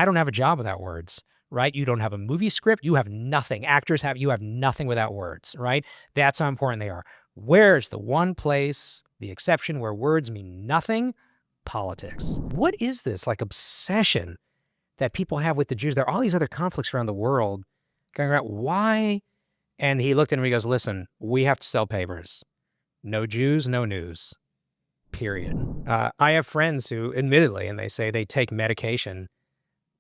I don't have a job without words, right? You don't have a movie script. You have nothing. Actors you have nothing without words, right? That's how important they are. Where's the one place, the exception where words mean nothing? Politics. What is this like obsession that people have with the Jews? There are all these other conflicts around the world going around. Why? And he looked at me and he goes, listen, we have to sell papers. No Jews, no news. Period. I have friends who, admittedly, and they say they take medication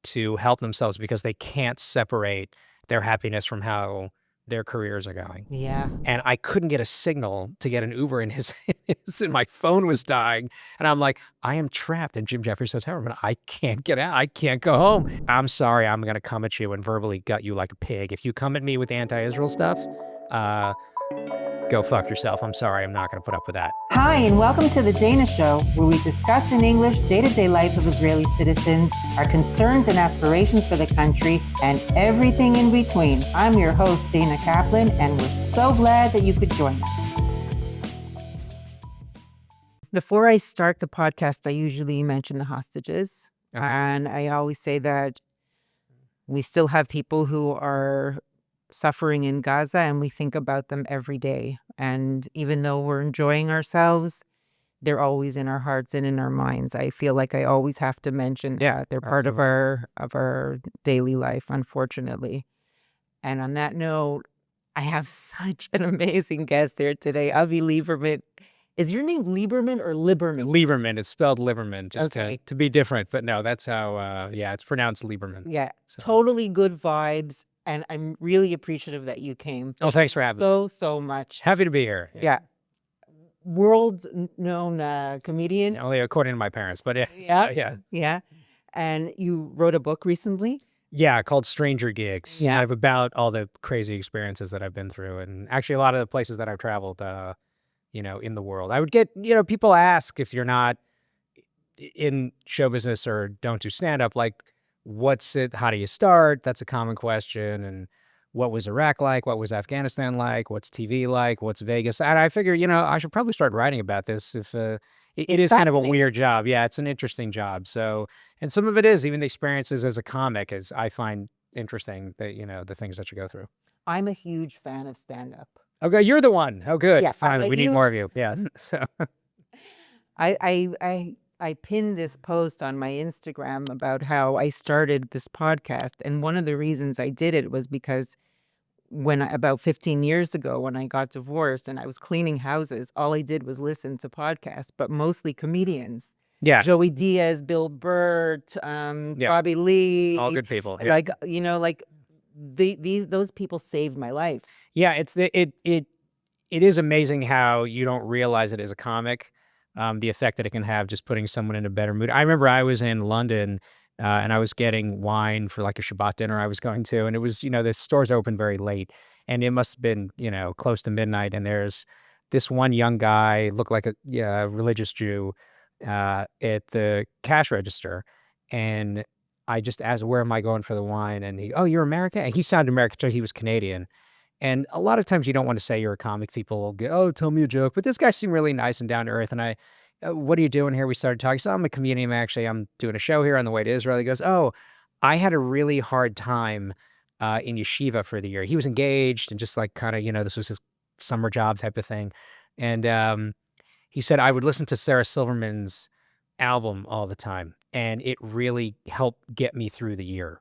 to help themselves because they can't separate their happiness from how their careers are going. Yeah. And I couldn't get a signal to get an Uber in and my phone was dying. And I'm like, I am trapped in Jim Jeffries' hotel room and I can't get out. I can't go home. I'm sorry. I'm going to come at you and verbally gut you like a pig. If you come at me with anti-Israel stuff, go fuck yourself. I'm sorry. I'm not going to put up with that. Hi, and welcome to the Dayna Show, where we discuss in English day-to-day life of Israeli citizens, our concerns and aspirations for the country, and everything in between. I'm your host, Dana Kaplan, and we're so glad that you could join us. Before I start the podcast, I usually mention the hostages. Okay. And I always say that we still have people who are suffering in Gaza, and we think about them every day. And even though we're enjoying ourselves, they're always in our hearts and in our minds. I feel like I always have to mention that they're part of our daily life, unfortunately. And on that note, I have such an amazing guest here today, Avi Liberman. Is your name Lieberman or Liberman? Lieberman. It's spelled Liberman, just Okay. to be different. But no, that's how, it's pronounced Lieberman. Yeah, So. totally good vibes. And I'm really appreciative that you came. Oh, thanks for having me. So much. Happy to be here. Yeah. World-known comedian. Only according to my parents, but Yeah. And you wrote a book recently? Yeah, called Stranger Gigs. Yeah. About all the crazy experiences that I've been through and actually a lot of the places that I've traveled, in the world. I would get, people ask if you're not in show business or don't do stand-up, like, what's it, how do you start? That's a common question. And what was Iraq like? What was Afghanistan like? What's TV like? What's Vegas? And I figure, I should probably start writing about this if it is kind of a weird job. Yeah, it's an interesting job. So, and some of it is even the experiences as a comic is I find interesting that, the things that you go through. I'm a huge fan of stand-up. Okay, you're the one. Oh, good. Yeah, fine. We need more of you. Yeah. So I pinned this post on my Instagram about how I started this podcast. And one of the reasons I did it was because about 15 years ago, when I got divorced and I was cleaning houses, all I did was listen to podcasts, but mostly comedians. yeah, Joey Diaz, Bill Burr, Bobby Lee. all good people. Yeah. Those people saved my life. Yeah, it is amazing how you don't realize it as a comic, the effect that it can have just putting someone in a better mood. I remember I was in London and I was getting wine for like a Shabbat dinner I was going to, and it was, the stores open very late and it must have been, close to midnight. And there's this one young guy, looked like a religious Jew at the cash register. And I just asked, where am I going for the wine? And he, oh, you're American? And he sounded American, so he was Canadian. And a lot of times you don't want to say you're a comic. People will go, oh, tell me a joke. But this guy seemed really nice and down to earth. And what are you doing here? We started talking. So I'm a comedian. I'm doing a show here on the way to Israel. He goes, oh, I had a really hard time in yeshiva for the year. He was engaged and just like kind of, this was his summer job type of thing. And he said, I would listen to Sarah Silverman's album all the time. And it really helped get me through the year.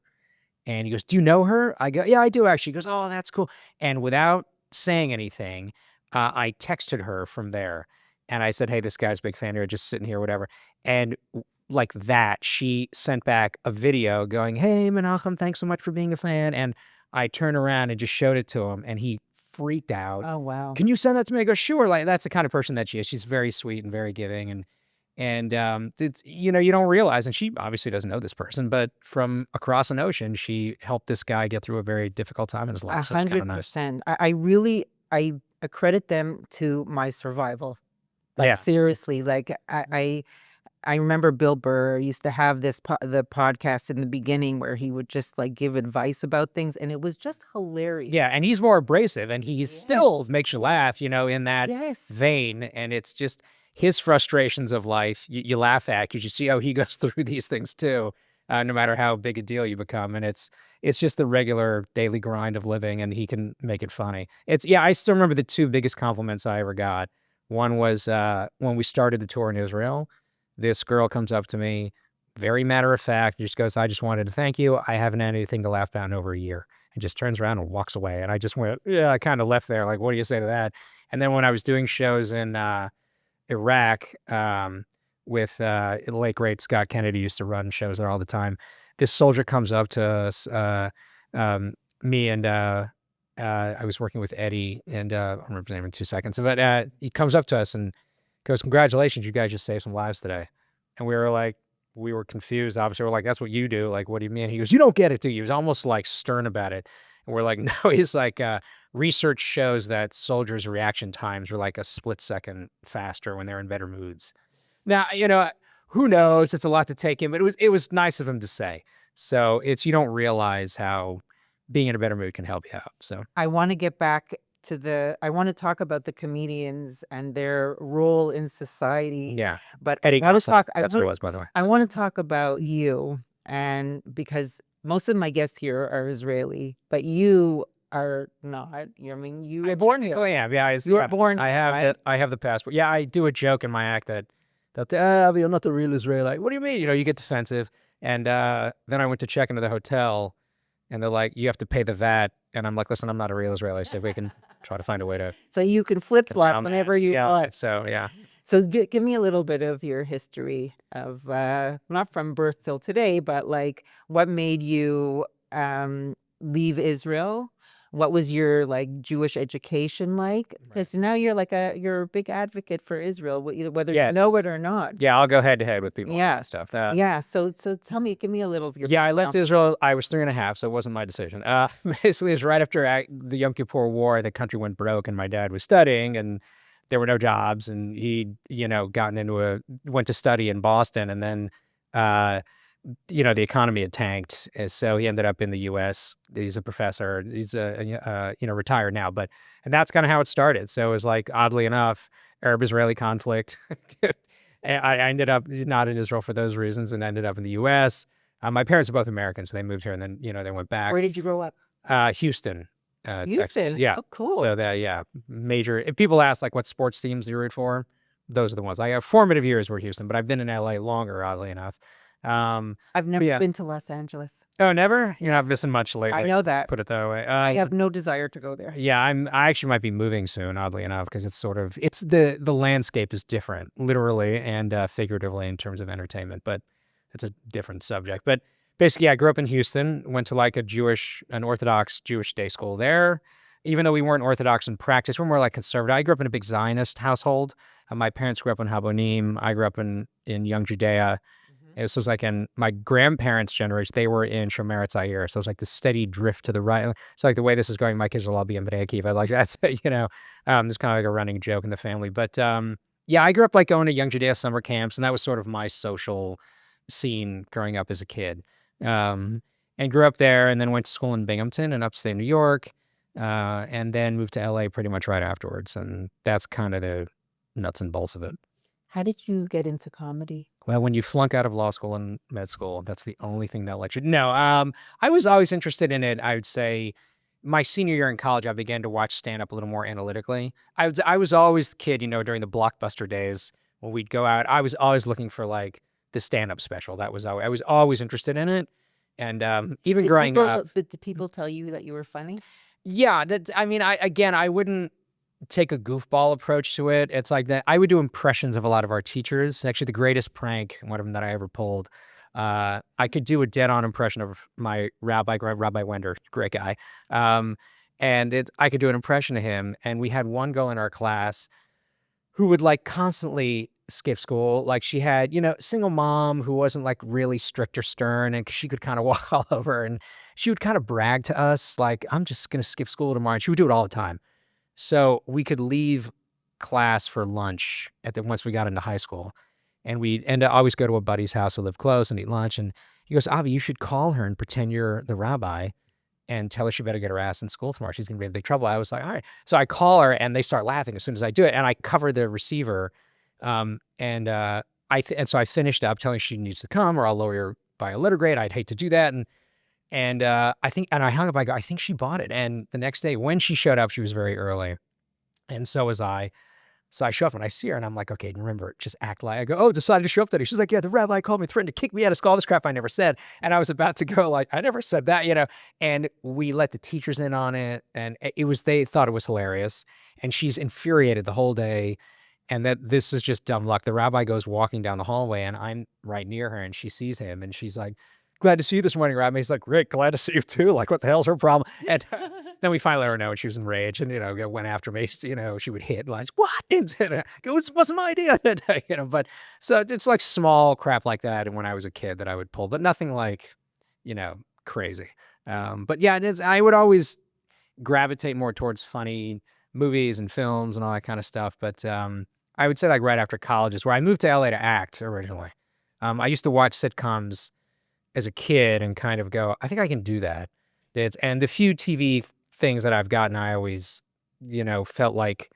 And he goes, do you know her? I go, yeah, I do actually. He goes, oh, that's cool. And without saying anything, I texted her from there. And I said, hey, this guy's a big fan here, just sitting here, whatever. And like that, she sent back a video going, hey, Menachem, thanks so much for being a fan. And I turned around and just showed it to him. And he freaked out. Oh, wow. Can you send that to me? I go, sure. Like, that's the kind of person that she is. She's very sweet and very giving. And it's, you don't realize, and she obviously doesn't know this person, but from across an ocean, she helped this guy get through a very difficult time in his life. 100%. I accredit them to my survival. Like, Yeah. seriously, like I remember Bill Burr used to have the podcast in the beginning where he would just like give advice about things, and it was just hilarious. Yeah, and he's more abrasive, and he still makes you laugh, in that Yes. vein. And it's just his frustrations of life, you laugh at because you see how he goes through these things too. no matter how big a deal you become. And it's just the regular daily grind of living, and he can make it funny. I still remember the two biggest compliments I ever got. One was when we started the tour in Israel. This girl comes up to me, very matter of fact, just goes, "I just wanted to thank you. I haven't had anything to laugh about in over a year." And just turns around and walks away. And I just went, yeah, I kind of left there. Like, what do you say to that? And then when I was doing shows in Iraq, with the late great Scott Kennedy used to run shows there all the time. This soldier comes up to us, me and I was working with Eddie, and I'll remember his name in 2 seconds. But he comes up to us and goes, "Congratulations, you guys just saved some lives today." And we were confused. Obviously, we're like, "That's what you do." Like, "What do you mean?" He goes, "You don't get it, do you?" He was almost like stern about it. And we're like, "No." He's like, research shows that soldiers' reaction times are like a split second faster when they're in better moods. Now, who knows? It's a lot to take in, but it was nice of him to say. So you don't realize how being in a better mood can help you out. So I want to get back to I want to talk about the comedians and their role in society. yeah, But Eddie, I was talk. that's what it was, by the way. I want to talk about you, and because most of my guests here are Israeli, but you are not. I mean, you were born here. Yeah, You were born. I have right? I have the passport. Yeah, I do a joke in my act that you're not the real Israelite. What do you mean? You get defensive. And then I went to check into the hotel, and they're like, "You have to pay the VAT." And I'm like, "Listen, I'm not a real Israeli, so we can try to find a way to." So you can flip flop down that. whenever you Yeah. want. So yeah. So give me a little bit of your history of not from birth till today, but like what made you leave Israel? What was your like Jewish education like? Because now you're a big advocate for Israel, whether you know it or not. Yeah, I'll go head to head with people. Yeah. And stuff. Yeah. So give me a little of your. Yeah, I left Israel. I was 3.5, so it wasn't my decision. Basically, it was right after the Yom Kippur War. The country went broke, and my dad was studying, and there were no jobs. And he, went to study in Boston, and then, the economy had tanked, and so he ended up in the U.S. He's a professor. He's retired now, and that's kind of how it started. So it was like, oddly enough, Arab-Israeli conflict. I ended up not in Israel for those reasons, and ended up in the U.S. My parents are both Americans, so they moved here, and then they went back. Where did you grow up? Houston, Texas. Houston. Yeah. Oh, cool. So major. If people ask like what sports teams you root for, those are the ones. I have formative years were Houston, but I've been in LA longer, oddly enough. I've never been to Los Angeles. Oh, never? You're not missing much lately. I know that. Put it that way. I have no desire to go there. Yeah, I actually might be moving soon, oddly enough, because it's the landscape is different, literally and figuratively in terms of entertainment, but it's a different subject. But basically, I grew up in Houston, went to like an Orthodox Jewish day school there. Even though we weren't Orthodox in practice, we're more like conservative. I grew up in a big Zionist household. My parents grew up in Habonim. I grew up in Young Judea. This was like in my grandparents' generation, they were in Shomer Tzayir. So it was like the steady drift to the right. It's like the way this is going, my kids will all be in B'nai Akiva. Like that's, there's kind of like a running joke in the family. But I grew up like going to Young Judea summer camps, and that was sort of my social scene growing up as a kid. And grew up there, and then went to school in Binghamton in upstate New York, and then moved to LA pretty much right afterwards. And that's kind of the nuts and bolts of it. How did you get into comedy? Well, when you flunk out of law school and med school, that's the only thing they'll let you. No, I was always interested in it. I would say my senior year in college, I began to watch stand-up a little more analytically. I was always the kid, during the Blockbuster days when we'd go out. I was always looking for like the stand-up special. I was always interested in it. And even growing up. But did people tell you that you were funny? Yeah, I wouldn't take a goofball approach to it. It's like that. I would do impressions of a lot of our teachers. Actually, the greatest prank, one of them that I ever pulled, I could do a dead-on impression of my Rabbi Wender, great guy. And I could do an impression of him. And we had one girl in our class who would like constantly skip school. Like she had, single mom who wasn't like really strict or stern, and she could kind of walk all over, and she would kind of brag to us like, "I'm just going to skip school tomorrow." And she would do it all the time. So we could leave class for lunch once we got into high school, and we'd always go to a buddy's house who lived close and eat lunch. And he goes, "Avi, you should call her and pretend you're the rabbi and tell her she better get her ass in school tomorrow. She's going to be in big trouble." I was like, "All right." So I call her, and they start laughing as soon as I do it, and I cover the receiver. So I finished up telling her she needs to come or I'll lower your buy a letter grade. I'd hate to do that. And I hung up. I go, I think she bought it. And the next day when she showed up, she was very early, and so was I. So I show up and I see her and I'm like, okay, remember, just act like. I go, oh, decided to show up today. She's like, yeah, the rabbi called me, threatened to kick me out of school, all this crap I never said. And I was about to go like, I never said that, and we let the teachers in on it. And they thought it was hilarious. And she's infuriated the whole day. And that this is just dumb luck. The rabbi goes walking down the hallway and I'm right near her and she sees him and she's like, glad to see you this morning, Rabbi. He's like, Rick, glad to see you too. Like, what the hell's her problem? And then we finally let her know, and she was enraged, and went after me. She would hit like, what? It wasn't my idea. But so it's like small crap like that. And when I was a kid, that I would pull, but nothing like, crazy. But yeah, I would always gravitate more towards funny movies and films and all that kind of stuff. But I would say like right after college is where I moved to LA to act originally. I used to watch sitcoms as a kid and kind of go, I think I can do that. And the few TV things that I've gotten, I always, felt like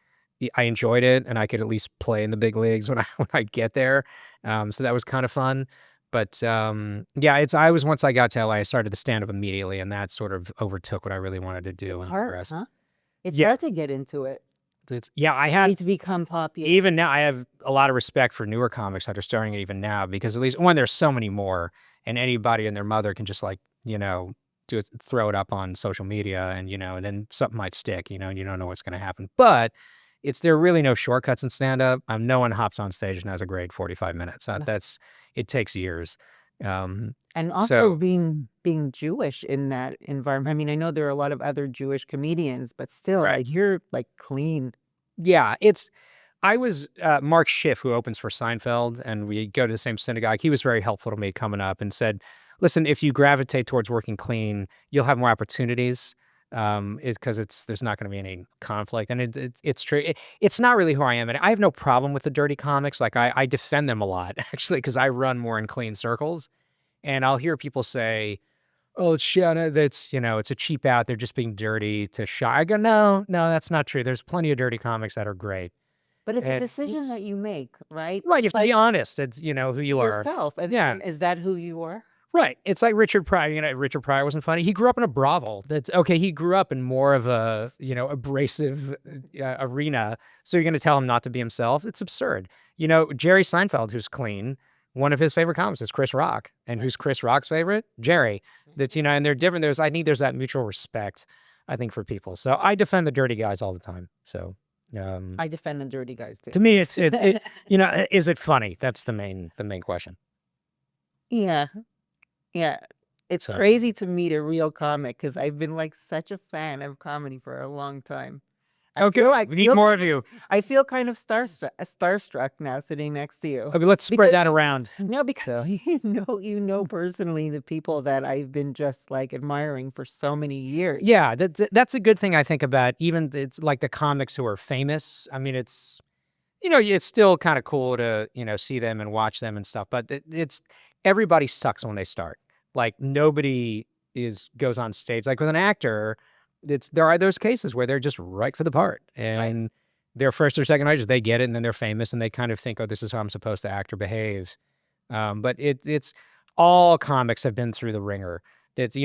I enjoyed it and I could at least play in the big leagues when I get there. So that was kind of fun. But yeah, once I got to LA, I started to stand up immediately, and that sort of overtook what I really wanted to do. It's and hard, progress. huh? It's Yeah. hard to get into it. I had It's become popular. even now, I have a lot of respect for newer comics that are starting it even now, because at least one, there's so many more, and anybody and their mother can just like, throw it up on social media and, and then something might stick, and you don't know what's going to happen. But there are really no shortcuts in stand up. No one hops on stage and has a great 45 minutes. No. It takes years. And also So- being Jewish in that environment. I mean, I know there are a lot of other Jewish comedians, but still, Right. like, you're like clean. Yeah, I was Mark Schiff, who opens for Seinfeld, and we go to the same synagogue. He was very helpful to me coming up and said, listen, if you gravitate towards working clean, you'll have more opportunities. Because there's not going to be any conflict, and it's true. It's not really who I am, and I have no problem with the dirty comics. Like I defend them a lot, actually, because I run more in clean circles, and I'll hear people say, "Oh, it's it's a cheap out. They're just being dirty to shy." I go, no, that's not true. There's plenty of dirty comics that are great. But it's a And- decision that you make, right? Right, you have to Like, be honest. It's who you are. yourself. And, Yeah. and is that who you are? Right. It's like Richard Pryor. Richard Pryor wasn't funny. He grew up in a brothel. That's okay. He grew up in more of a, abrasive arena. So you're going to tell him not to be himself? It's absurd. Jerry Seinfeld, who's clean, one of his favorite comics is Chris Rock. And who's Chris Rock's favorite? Jerry. That's, and they're different. I think there's that mutual respect, I think, for people. So I defend the dirty guys all the time. So I defend the dirty guys too. to me, is it funny? That's the main question. Yeah. Yeah. It's So- crazy to meet a real comic because I've been like such a fan of comedy for a long time. Okay, we need more of you. I feel kind of starstruck now sitting next to you. Okay, let's spread that around. No, because you know personally the people that I've been just like admiring for so many years. Yeah, that's a good thing, I think, about even it's like the comics who are famous. I mean, it's it's still kind of cool to see them and watch them and stuff, but everybody sucks when they start. Like nobody goes on stage like with an actor. There are those cases where they're just right for the part, and their first or second auditions, they get it, and then they're famous, and they kind of think, oh, this is how I'm supposed to act or behave. But it's all comics have been through the ringer.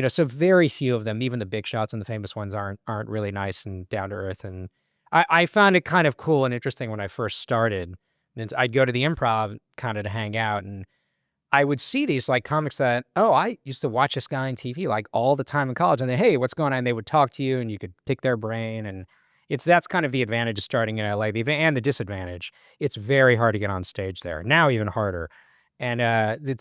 So very few of them, even the big shots and the famous ones, aren't really nice and down to earth. And I found it kind of cool and interesting when I first started. And I'd go to the Improv kind of to hang out, and I would see these like comics that, oh, I used to watch this guy on TV like all the time in college, and hey, what's going on? And they would talk to you and you could pick their brain. And that's kind of the advantage of starting in LA, and the disadvantage. It's very hard to get on stage there. Now even harder. And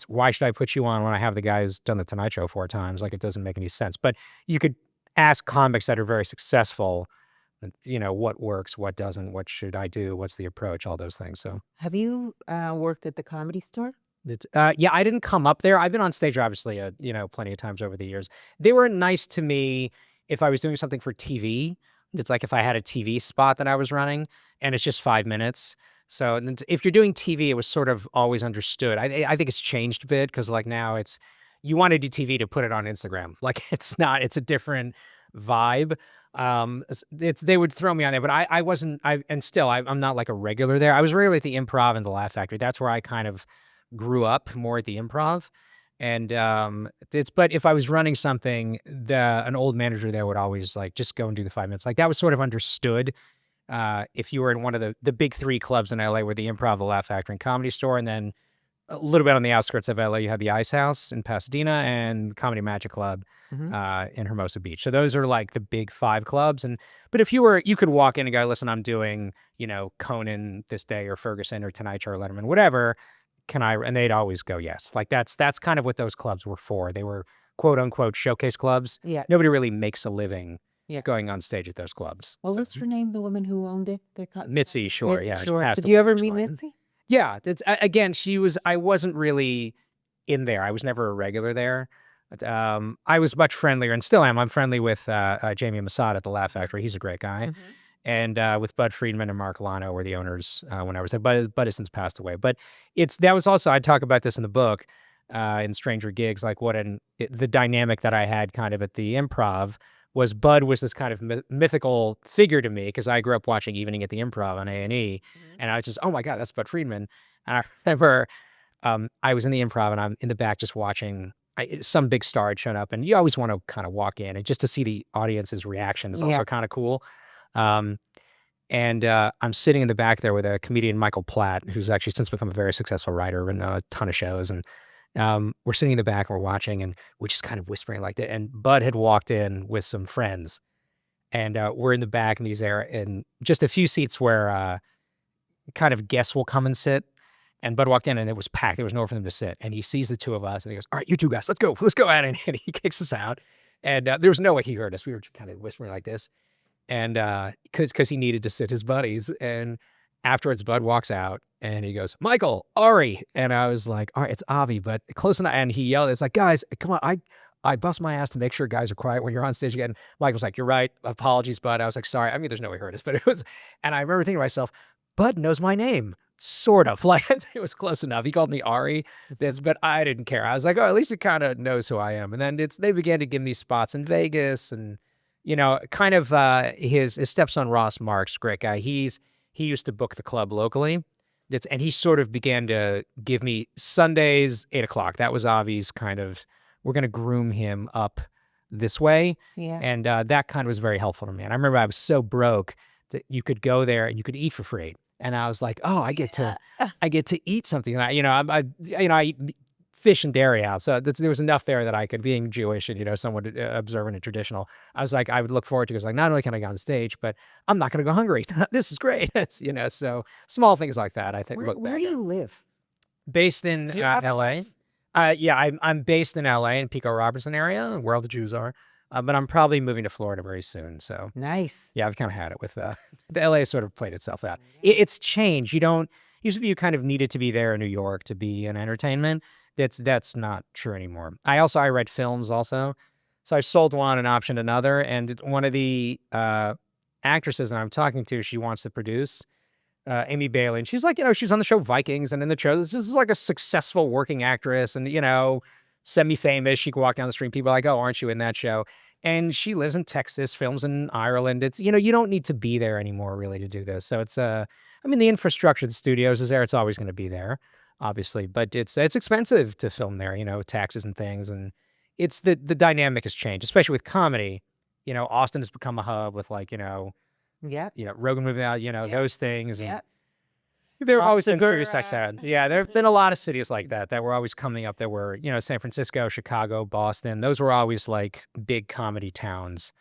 why should I put you on when I have the guy who's done the Tonight Show 4 times? Like, it doesn't make any sense. But you could ask comics that are very successful, what works, what doesn't, what should I do, what's the approach, all those things. So Have you worked at the Comedy Store? yeah, I didn't come up there. I've been on stage, obviously, plenty of times over the years. They were nice to me if I was doing something for TV. It's like if I had a TV spot that I was running, and it's just 5 minutes. So if you're doing TV, it was sort of always understood. I think it's changed a bit because like now you want to do TV to put it on Instagram. Like it's a different vibe. They would throw me on there, but I wasn't. I'm not like a regular there. I was regular at the Improv and the Laugh Factory. That's where I kind of grew up more at the Improv. And but if I was running something, an old manager there would always like just go and do the 5 minutes. Like that was sort of understood. If you were in one of the big three clubs in LA, were the Improv, the Laugh Factory, and Comedy Store, and then a little bit on the outskirts of LA, you had the Ice House in Pasadena and Comedy Magic Club in Hermosa Beach. So those are like the big 5 clubs. But if you could walk in and go, listen, I'm doing, Conan this day or Ferguson or Tonight Show or Letterman, whatever. Can I? And they'd always go, yes. Like that's kind of what those clubs were for. They were quote unquote showcase clubs. Yeah. Nobody really makes a living Yeah. going on stage at those clubs. What was her name? The woman who owned it? Mity, sure. Yeah. Sure. passed Did you ever away, meet sure. Mitzi? Yeah. Again, I wasn't really in there. I was never a regular there. But, I was much friendlier and still am. I'm friendly with Jamie Masada at the Laugh Factory. He's a great guy. And with Bud Friedman and Mark Lano were the owners when I was there. Bud has since passed away. But that was also, I talk about this in the book, in Stranger Gigs, like the dynamic that I had kind of at the Improv was Bud was this kind of mythical figure to me because I grew up watching Evening at the Improv on A&E. And I was just, oh my God, that's Bud Friedman. And I remember I was in the Improv and I'm in the back just watching some big star had shown up. And you always want to kind of walk in and just to see the audience's reaction is also kind of cool. I'm sitting in the back there with a comedian, Michael Platt, who's actually since become a very successful writer and a ton of shows. And we're sitting in the back, we're watching, and we're just kind of whispering like that. And Bud had walked in with some friends, and we're in the back in in just a few seats where kind of guests will come and sit. And Bud walked in, and it was packed. There was nowhere for them to sit. And he sees the two of us, and he goes, "All right, you two guys, let's go at it." And he kicks us out. And there was no way he heard us. We were just kind of whispering like this. And because he needed to sit his buddies. And afterwards, Bud walks out and he goes, "Michael, Ari." And I was like, "All right, it's Avi, but close enough." And he yelled, it's like, "Guys, come on. I bust my ass to make sure guys are quiet when you're on stage again." Michael's like, "You're right. Apologies, Bud." I was like, "Sorry." I mean, there's no way he heard us, but it was, and I remember thinking to myself, Bud knows my name. Sort of. Like, it was close enough. He called me Ari, but I didn't care. I was like, oh, at least he kind of knows who I am. And then they began to give me spots in Vegas and, kind of his stepson, Ross Marks, great guy. He used to book the club locally. And he sort of began to give me Sundays, 8:00. That was Avi's kind of, we're going to groom him up this way. Yeah. And that kind of was very helpful to me. And I remember I was so broke that you could go there and you could eat for free. And I was like, oh, I get to eat something. And I eat fish and dairy out. So there was enough there that I could, being Jewish and, somewhat observant and traditional, I was like, I would look forward to it. Because like, not only can I go on stage, but I'm not going to go hungry. This is great. So small things like that, I think. Where do you live? Based in Do you have a LA. house? Yeah, I'm based in LA in Pico Robertson area, where all the Jews are. But I'm probably moving to Florida very soon. So Nice. yeah, I've kind of had it with the LA sort of played itself out. It's changed. Used to be you kind of needed to be there in New York to be in entertainment. That's not true anymore. I write films also. So I sold one and optioned another. And one of the actresses that I'm talking to, she wants to produce Amy Bailey. And she's like, she's on the show Vikings and in the show. This is like a successful working actress and, semi-famous. She could walk down the street. People are like, "Oh, aren't you in that show?" And she lives in Texas, films in Ireland. It's, you don't need to be there anymore really to do this. So it's, the infrastructure of the studios is there. It's always going to be there, obviously, but it's expensive to film there, taxes and things. And it's the dynamic has changed, especially with comedy. Austin has become a hub with like, Yeah. Rogan moving out, those things. And Yeah. there have always Top been cities like Segura. that. Yeah, there have been a lot of cities like that were always coming up that were, San Francisco, Chicago, Boston. Those were always like big comedy towns.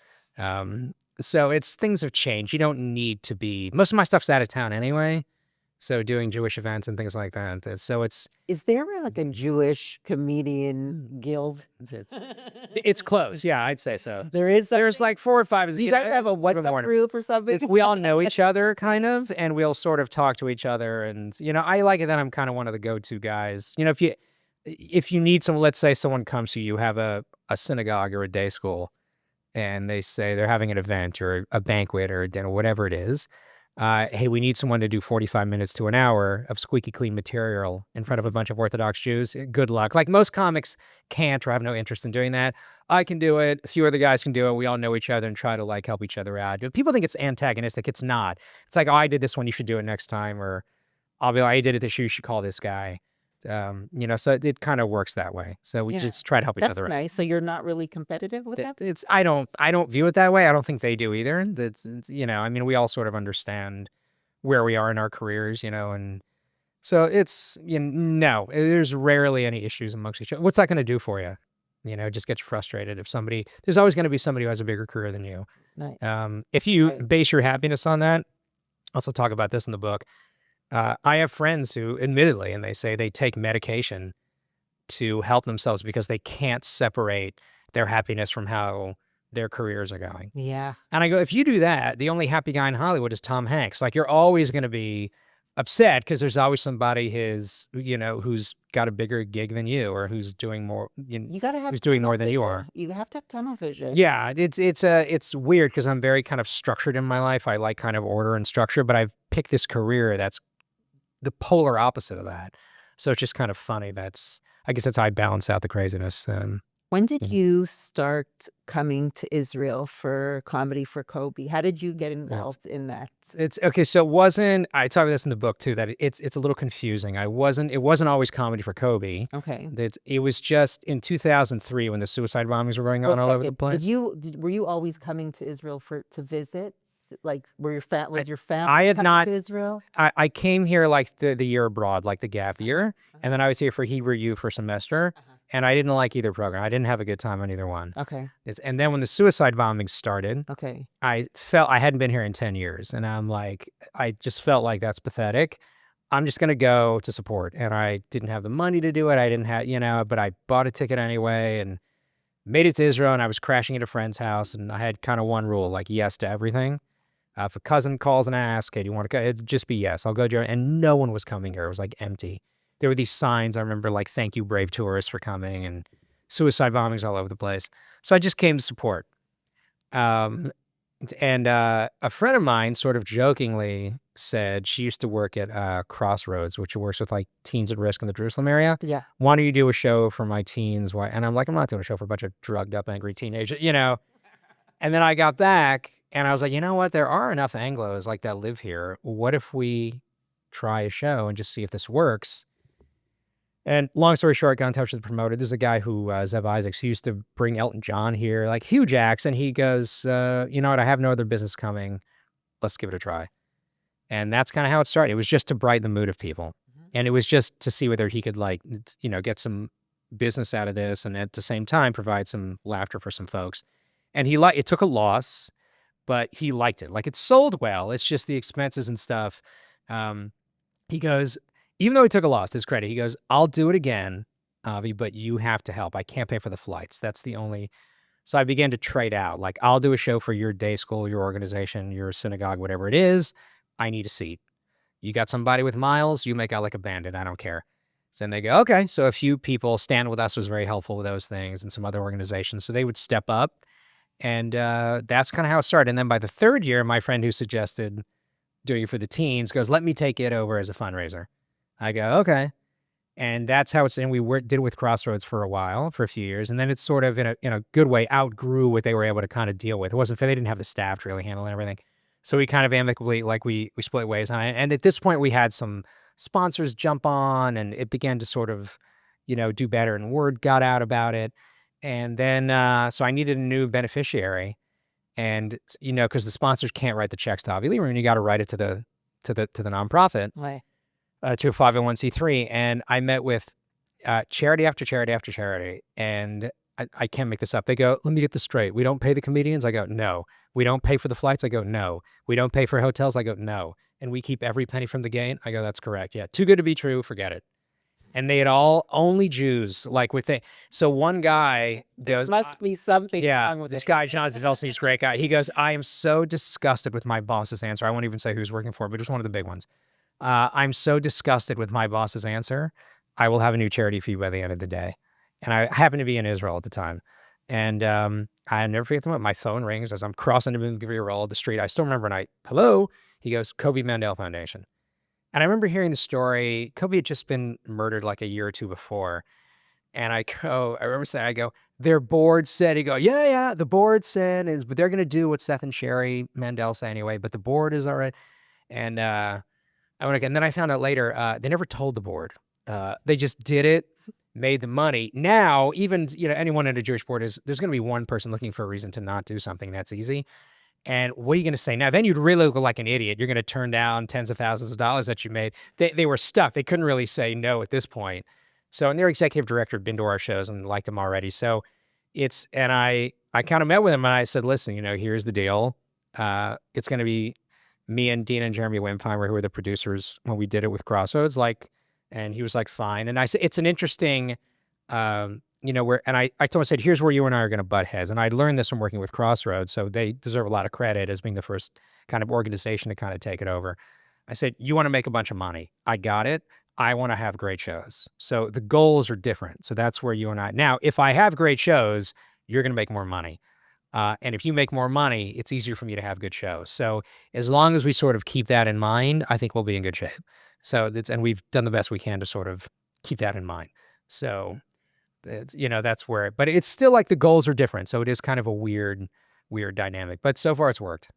So things have changed. You don't need to be, most of my stuff's out of town anyway. So doing Jewish events and things like that. So it's Is there like a Jewish comedian guild? it's close. Yeah, I'd say so. There is. There's like 4 or 5. Do you guys have a WhatsApp group or something? We all know each other kind of, and we'll sort of talk to each other. And, I like it that I'm kind of one of the go-to guys. If you need someone, let's say someone comes to you, you have a synagogue or a day school, and they say they're having an event or a banquet or a dinner, whatever it is. Hey, we need someone to do 45 minutes to an hour of squeaky clean material in front of a bunch of Orthodox Jews. Good luck. Like most comics can't or have no interest in doing that. I can do it. A few other guys can do it. We all know each other and try to like help each other out. People think it's antagonistic. It's not. It's like, oh, I did this one. You should do it next time. Or I'll be like, I did it this year. You should call this guy. So it kind of works that way. So we Yeah. just try to help each That's other out. nice. So you're not really competitive with them? I don't view it that way. I don't think they do either. I mean, we all sort of understand where we are in our careers, and so it's, no, there's rarely any issues amongst each other. What's that going to do for you? Just get you frustrated if there's always going to be somebody who has a bigger career than you. Nice. If you Right. base your happiness on that, I also talk about this in the book. I have friends who, admittedly, and they say they take medication to help themselves because they can't separate their happiness from how their careers are going. Yeah. And I go, if you do that, the only happy guy in Hollywood is Tom Hanks. Like, you're always going to be upset because there's always somebody who's got a bigger gig than you, or who's doing more, You got to have who's doing tunnel more than you vision. are. You have to have tunnel vision. Yeah, it's weird because I'm very kind of structured in my life. I like kind of order and structure, but I've picked this career that's the polar opposite of that. So it's just kind of funny. I guess that's how I balance out the craziness. When did Mhm. you start coming to Israel for Comedy for Kobe? How did you get involved in that? It's okay. So I talk about this in the book too, that it's a little confusing. It wasn't always comedy for Kobe. Okay. It was just in 2003 when the suicide bombings were going on all over the place. Were you always coming to Israel to visit? Like, was your family I had coming not- to Israel? I came here like the year abroad, like the gap year, and then I was here for Hebrew U for a semester, and I didn't like either program. I didn't have a good time on either one. Okay. And then when the suicide bombings started, Okay. I felt I hadn't been here in 10 years, and I'm like, I just felt like that's pathetic. I'm just going to go to support. And I didn't have the money to do it. I didn't have, but I bought a ticket anyway and made it to Israel, and I was crashing at a friend's house, and I had kind of one rule, like yes to everything. If a cousin calls and asks, hey, do you want to go? It'd just be yes, I'll go to. And no one was coming here. It was like empty. There were these signs, I remember, like, thank you, brave tourists, for coming, and suicide bombings all over the place. So I just came to support. And a friend of mine sort of jokingly said she used to work at Crossroads, which works with like teens at risk in the Jerusalem area. Yeah. Why don't you do a show for my teens? Why? And I'm like, I'm not doing a show for a bunch of drugged up, angry teenagers, And then I got back and I was like, you know what? There are enough Anglos like that live here. What if we try a show and just see if this works? And long story short, got in touch with the promoter. There's a guy who, Zeb Isaacs, who used to bring Elton John here, like huge acts. And he goes, you know what? I have no other business coming. Let's give it a try. And that's kind of how it started. It was just to brighten the mood of people. And it was just to see whether he could get some business out of this and at the same time provide some laughter for some folks. And it took a loss, but he liked it. Like, it sold well. It's just the expenses and stuff. He goes, even though he took a loss, to his credit, he goes, I'll do it again, Avi, but you have to help. I can't pay for the flights. That's the only. So I began to trade out. Like, I'll do a show for your day school, your organization, your synagogue, whatever it is. I need a seat. You got somebody with miles, you make out like a bandit. I don't care. So then they go, okay. So a few people, Stand With Us was very helpful with those things, and some other organizations. So they would step up. And that's kind of how it started. And then by the third year, my friend who suggested doing it for the teens goes, let me take it over as a fundraiser. I go, okay. And that's how it's, and we did it with Crossroads for a few years. And then it's sort of in a good way outgrew what they were able to kind of deal with. It wasn't fair. They didn't have the staff to really handle everything. So we kind of amicably, like, we split ways. And at this point we had some sponsors jump on, and it began to sort of, do better, and word got out about it. And then, so I needed a new beneficiary, and, cause the sponsors can't write the checks to Avi Liberman, you got to write it to the nonprofit. Right. To a 501c3, and I met with charity after charity after charity, and I can't make this up. They go, let me get this straight. We don't pay the comedians? I go, no. We don't pay for the flights? I go, no. We don't pay for hotels? I go, no. And we keep every penny from the gain? I go, that's correct. Yeah, too good to be true. Forget it. And they had only Jews, like so one guy goes, Must be something wrong with this it. guy, Jonathan Felsen's a great guy. He goes, I am so disgusted with my boss's answer. I won't even say who's working for, but it's one of the big ones. I'm so disgusted with my boss's answer. I will have a new charity fee by the end of the day. And I happened to be in Israel at the time. And I never forget the moment. My phone rings as I'm crossing the street. I still remember, hello? He goes, Kobe Mandel Foundation. And I remember hearing the story. Kobe had just been murdered like a year or two before. And I remember saying, their board said, he go, yeah, the board said, but they're going to do what Seth and Sherry Mandel say anyway, but the board is all right. And and then I found out later, they never told the board. They just did it, made the money. Now, even, anyone in a Jewish board there's going to be one person looking for a reason to not do something that's easy. And what are you going to say now? Then you'd really look like an idiot. You're going to turn down tens of thousands of dollars that you made. They were stuffed. They couldn't really say no at this point. So, and their executive director had been to our shows and liked them already. So and I kind of met with him and I said, listen, here's the deal. It's going to be me and Dayna and Jeremy Wimpheimer, who were the producers when we did it with Crossroads, and he was like, fine. And I said, it's an interesting, and I told him, I said, here's where you and I are going to butt heads. And I learned this from working with Crossroads. So they deserve a lot of credit as being the first kind of organization to kind of take it over. I said, you want to make a bunch of money. I got it. I want to have great shows. So the goals are different. So that's where you and I, now, if I have great shows, you're going to make more money. And if you make more money, it's easier for me to have good shows. So as long as we sort of keep that in mind, I think we'll be in good shape. So and we've done the best we can to sort of keep that in mind. So it's, that's where, but it's still like the goals are different. So it is kind of a weird dynamic, but so far it's worked.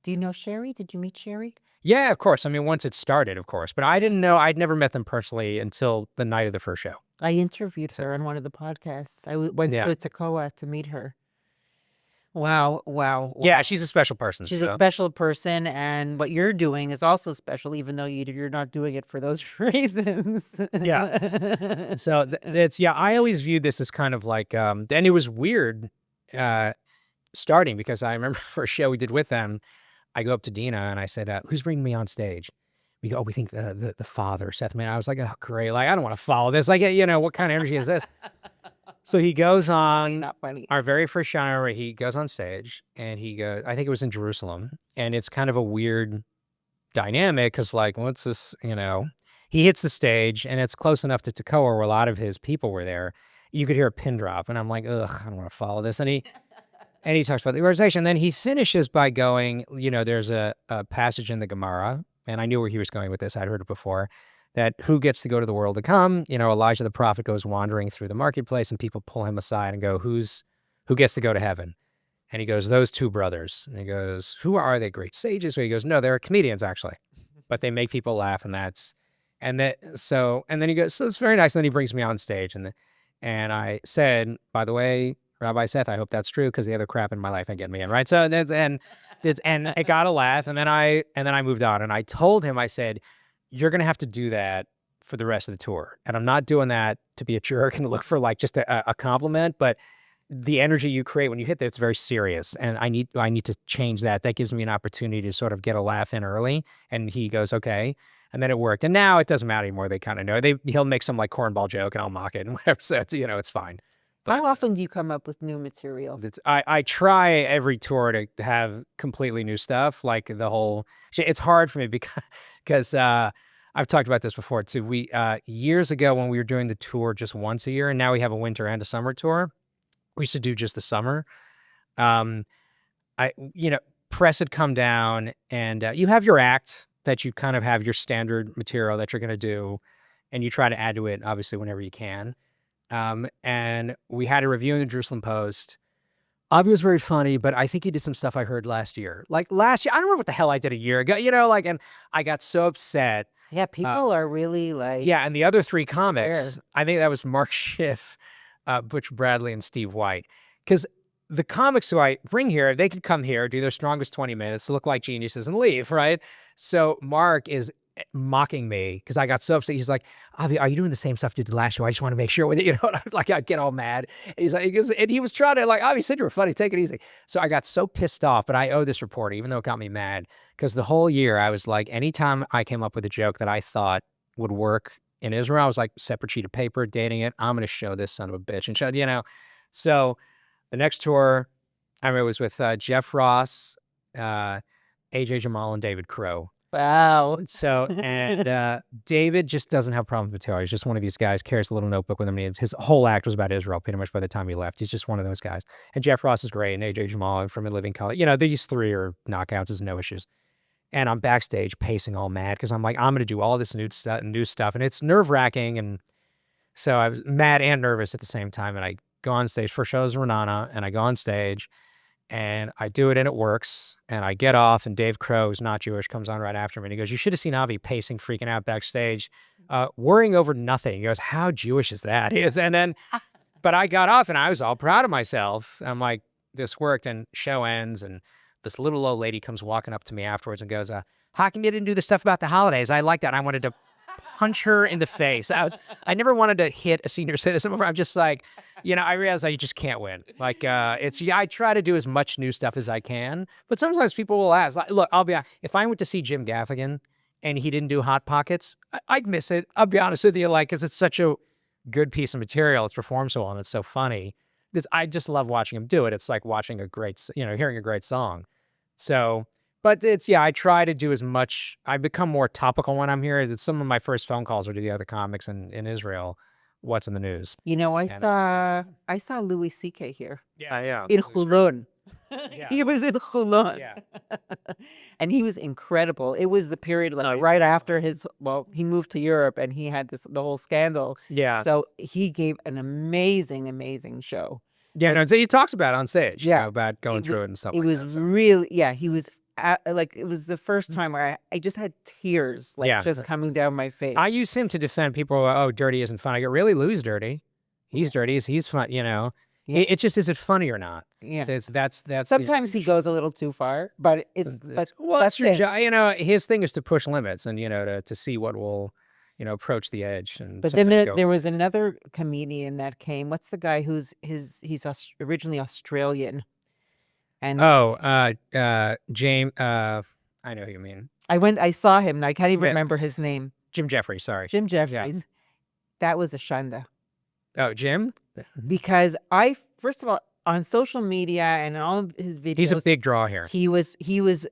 Do you know Sherry? Did you meet Sherry? Yeah, of course. I mean, once it started, of course, but I didn't know, I'd never met them personally until the night of the first show. I interviewed her on one of the podcasts. I went to Toccoa to meet her. Wow. Yeah, she's a special person. She's a special person, and what you're doing is also special, even though you're not doing it for those reasons. Yeah. So I always viewed this as kind of like, and it was weird starting, because I remember for a show we did with them, I go up to Dayna and I said, who's bringing me on stage? We go, we think the father, Seth Man. I was like, oh, great. Like, I don't want to follow this. Like, what kind of energy is this? So he goes on, not funny. Our very first show, he goes on stage and he goes, I think it was in Jerusalem, and it's kind of a weird dynamic because, like, what's this, he hits the stage and it's close enough to Toccoa where a lot of his people were there. You could hear a pin drop and I'm like, ugh, I don't want to follow this. And he talks about the organization. And then he finishes by going, there's a passage in the Gemara, and I knew where he was going with this. I'd heard it before. That who gets to go to the world to come? Elijah the prophet goes wandering through the marketplace and people pull him aside and go, who gets to go to heaven? And he goes, those two brothers. And he goes, who are they, great sages? So he goes, no, they're comedians actually, but they make people laugh. And then he goes, so it's very nice. And then he brings me on stage and I said, by the way, Rabbi Seth, I hope that's true, because the other crap in my life ain't getting me in, right? So and it got a laugh, and then I moved on, and I told him, I said, you're going to have to do that for the rest of the tour. And I'm not doing that to be a jerk and look for like just a compliment, but the energy you create when you hit there, it's very serious. And I need to change that. That gives me an opportunity to sort of get a laugh in early. And he goes, okay. And then it worked. And now it doesn't matter anymore. They kind of know. He'll make some like cornball joke and I'll mock it and whatever. So it's, it's fine. But how often do you come up with new material? I try every tour to have completely new stuff. Like it's hard for me because I've talked about this before too. We years ago when we were doing the tour just once a year, and now we have a winter and a summer tour. We used to do just the summer. Press had come down, and you have your act that you kind of have your standard material that you're going to do, and you try to add to it obviously whenever you can. And we had a review in the Jerusalem Post. Avi was very funny, but I think he did some stuff I heard last year. Like last year, I don't remember what the hell I did a year ago, and I got so upset. Yeah, people are really like... Yeah, and the other three comics, I think that was Mark Schiff, Butch Bradley, and Steve White. Because the comics who I bring here, they could come here, do their strongest 20 minutes, look like geniuses, and leave, right? So Mark is mocking me because I got so upset. He's like, Avi, are you doing the same stuff you did last show? I just want to make sure with it, like I get all mad. And he was trying to like, Avi said you were funny, take it easy. So I got so pissed off, but I owe this reporter, even though it got me mad, because the whole year I was like, anytime I came up with a joke that I thought would work in Israel, I was like, separate sheet of paper, dating it. I'm going to show this son of a bitch and show, So the next tour, I remember it was with Jeff Ross, AJ Jamal, and David Crow. Wow. So, and David just doesn't have problems with material. He's just one of these guys, carries a little notebook with him. His whole act was about Israel pretty much by the time he left. He's just one of those guys. And Jeff Ross is great, and AJ Jamal from A Living Color. These three are knockouts, there's no issues. And I'm backstage pacing all mad because I'm like, I'm going to do all this new stuff. And it's nerve-wracking. And so I was mad and nervous at the same time. And I go on stage. First show is Renana, and I go on stage. and I do it and it works. And I get off, and Dave Crow, who's not Jewish, comes on right after me. And he goes, "You should have seen Avi pacing, freaking out backstage, worrying over nothing." He goes, "How Jewish is that?" And then, but I got off and I was all proud of myself. I'm like, this worked. And show ends, and this little old lady comes walking up to me afterwards and goes, "How come you didn't do the stuff about the holidays? I like that." And I wanted to punch her in the face. I never wanted to hit a senior citizen before. I'm just like, I realize I just can't win. Like, I try to do as much new stuff as I can, but sometimes people will ask, like, look, I'll be honest, if I went to see Jim Gaffigan and he didn't do Hot Pockets, I'd miss it. I'll be honest with you, like, because it's such a good piece of material. It's performed so well and it's so funny. I just love watching him do it. It's like watching hearing a great song. So, but I try to do as much. I become more topical when I'm here. Some of my first phone calls are to the other comics in Israel. What's in the news? I saw Louis C.K. here Yeah. in Hulon. Yeah. He was in Hulon. Yeah. And he was incredible. It was the period right after he moved to Europe and he had the whole scandal. Yeah. So he gave an amazing, amazing show. Yeah. No, so he talks about it on stage. Yeah. About going through it and stuff. It was really, he was it was the first time where I just had tears just coming down my face. I use him to defend people. Oh, dirty isn't fun. I go, really? Lou's dirty. He's dirty. He's fun. Yeah. It just, is it funny or not? Yeah. That's Sometimes he goes a little too far, but that's your job. His thing is to push limits and to see what will approach the edge. And but then there was another comedian that came. What's the guy he's originally Australian? And James, I know who you mean. I saw him and I can't even remember his name. Jim Jeffries, sorry. Jim Jeffries. That was a shanda. Oh, Jim? Because first of all, on social media and all of his videos, he's a big draw here. He was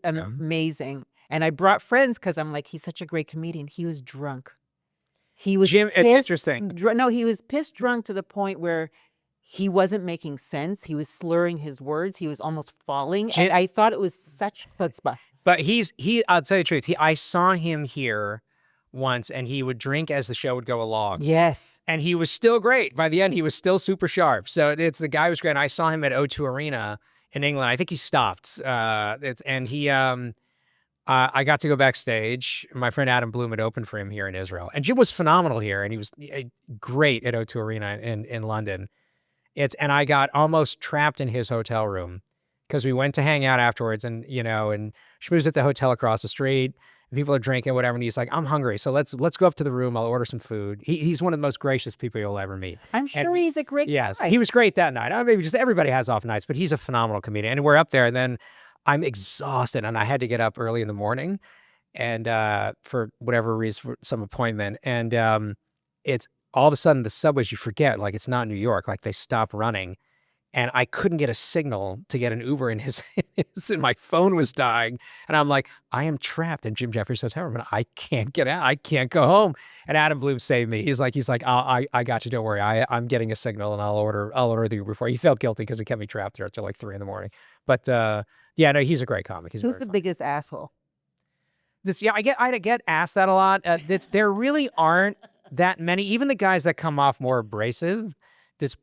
amazing. And I brought friends because I'm like, he's such a great comedian. He was drunk. He was Jim, it's interesting. No, he was pissed drunk to the point where he wasn't making sense. He was slurring his words. He was almost falling. And I thought it was such chutzpah. But I'll tell you the truth. I saw him here once, and he would drink as the show would go along. Yes. And he was still great. By the end, he was still super sharp. So the guy was great. And I saw him at O2 Arena in England. I think he stopped. I got to go backstage. My friend Adam Bloom had opened for him here in Israel. And Jim was phenomenal here, and he was great at O2 Arena in London. And I got almost trapped in his hotel room because we went to hang out afterwards, and she was at the hotel across the street. People are drinking, whatever, and he's like, "I'm hungry, so let's go up to the room. I'll order some food." He's one of the most gracious people you'll ever meet. I'm sure he's a great guy. Yes, he was great that night. Maybe just everybody has off nights, but he's a phenomenal comedian. And we're up there, and then I'm exhausted, and I had to get up early in the morning, and for whatever reason, for some appointment, and it's all of a sudden the subways, you forget, like, it's not New York, like they stop running. And I couldn't get a signal to get an Uber in and my phone was dying. And I'm like, I am trapped in Jim Jeffries' hotel room and I can't get out. I can't go home. And Adam Bloom saved me. He's like, I got you. Don't worry. I'm getting a signal and I'll order the Uber for you. He felt guilty because he kept me trapped there until like 3 a.m. But no, he's a great comic. Who's the biggest asshole? I get asked that a lot. There really aren't that many. Even the guys that come off more abrasive,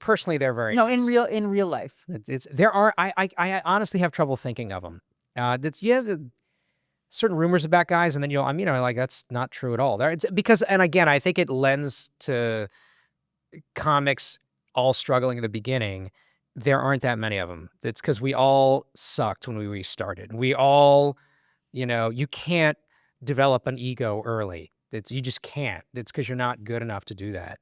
personally, they're very nice. in real life. I honestly have trouble thinking of them. You have certain rumors about guys, and then like, that's not true at all. And again, I think it lends to comics all struggling in the beginning. There aren't that many of them. It's because we all sucked when we started. We all, you can't develop an ego early. You just can't. It's because you're not good enough to do that.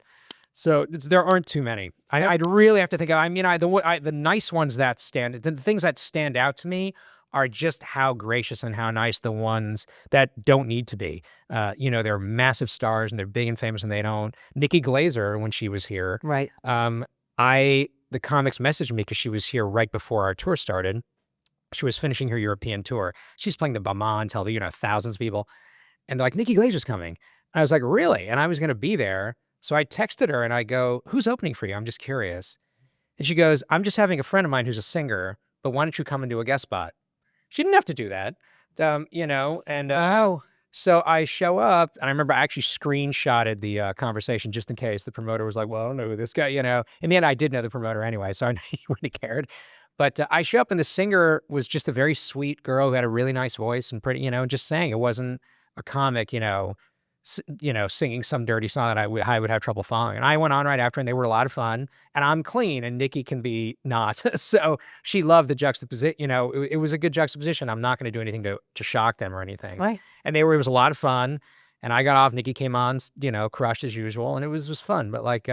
So there aren't too many. I'd really have to think of, the nice ones that the things that stand out to me are just how gracious and how nice the ones that don't need to be. They're massive stars and they're big and famous and they don't. Nikki Glazer, when she was here. Right. The comics messaged me because she was here right before our tour started. She was finishing her European tour. She's playing the Bama on television, thousands of people. And they're like, Nikki Glazer's coming. And I was like, really? And I was going to be there. So I texted her and I go, who's opening for you? I'm just curious. And she goes, I'm just having a friend of mine who's a singer, but why don't you come and do a guest spot? She didn't have to do that, So I show up, and I remember I actually screenshotted the conversation just in case the promoter was like, well, I don't know who this guy, In the end, I did know the promoter anyway, so I know he wouldn't have cared. But I show up and the singer was just a very sweet girl who had a really nice voice and pretty, just sang. It wasn't a comic, singing some dirty song that I would have trouble following. And I went on right after, and they were a lot of fun. And I'm clean, and Nikki can be not. So she loved the juxtaposition. It was a good juxtaposition. I'm not going to do anything to shock them or anything. Right. And it was a lot of fun. And I got off. Nikki came on, crushed as usual, and it was fun. But like,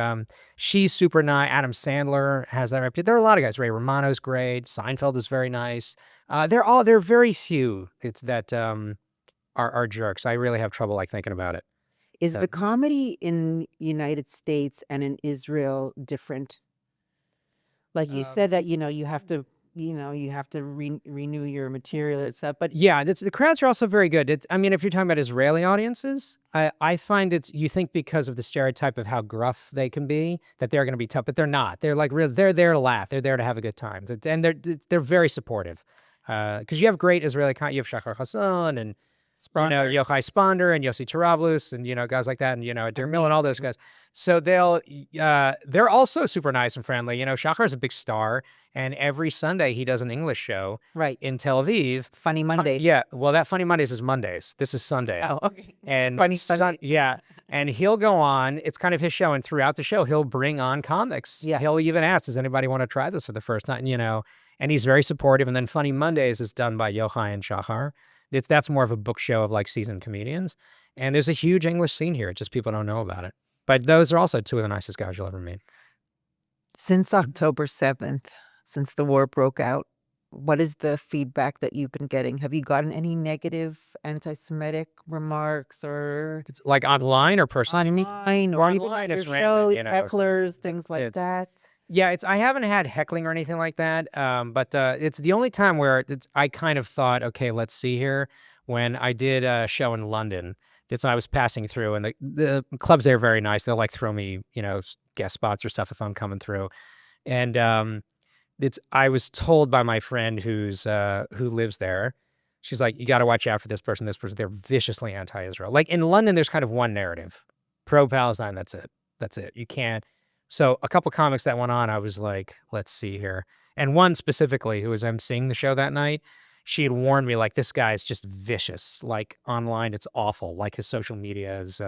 she's super nice. Adam Sandler has that reputation. There are a lot of guys. Ray Romano's great. Seinfeld is very nice. There are very few. It's that are jerks. I really have trouble like thinking about it. Is the comedy in United States and in Israel different? Like you said that you have to renew your material and stuff, but Yeah, the crowds are also very good. If you're talking about Israeli audiences, I find you think because of the stereotype of how gruff they can be, that they're going to be tough, but they're not. They're like they're there to laugh. They're there to have a good time, and they're very supportive. Because you have great Israeli you have Shachar Hassan and Yochai Sponder and Yossi Taravlus and guys like that, and Adir Mill and all those guys. So they're also super nice and friendly. Shachar's a big star, and every Sunday he does an English show right in Tel Aviv. Funny Monday. Yeah, well, that Funny Mondays is Mondays. This is Sunday. Oh, okay. And Funny Sunday. Yeah, and he'll go on. It's kind of his show, and throughout the show, he'll bring on comics. Yeah. He'll even ask, "Does anybody want to try this for the first time?" And he's very supportive. And then Funny Mondays is done by Yochai and Shachar. That's more of a book show of like seasoned comedians. And there's a huge English scene here. Just people don't know about it. But those are also two of the nicest guys you'll ever meet. Since October 7th, since the war broke out, what is the feedback that you've been getting? Have you gotten any negative anti-Semitic remarks or It's like online or personally? online or even Online on is your rampant, shows, hecklers, things like that? Yeah, I haven't had heckling or anything like that. But it's the only time where I kind of thought, okay, let's see here. When I did a show in London, that's when I was passing through, and the clubs there are very nice. They'll like throw me, guest spots or stuff if I'm coming through. And I was told by my friend who lives there. She's like, you got to watch out for this person. This person, they're viciously anti-Israel. Like in London, there's kind of one narrative, pro-Palestine. That's it. You can't. So a couple comics that went on, I was like, let's see here. And one specifically who was emceeing the show that night, she had warned me, like, this guy is just vicious. Like online, it's awful. Like his social media is,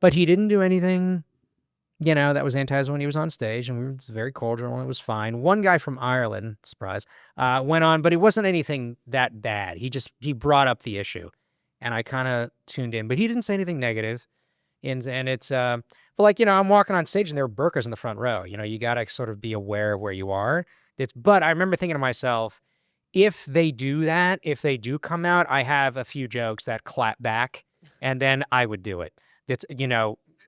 but he didn't do anything, that was anti-Israel when he was on stage, and we were very cordial and it was fine. One guy from Ireland, surprise, went on, but it wasn't anything that bad. He brought up the issue, and I kind of tuned in, but he didn't say anything negative. And it's, but like, I'm walking on stage and there are burqas in the front row. You got to sort of be aware of where you are. But I remember thinking to myself, if they do that, if they do come out, I have a few jokes that clap back, and then I would do it. It's,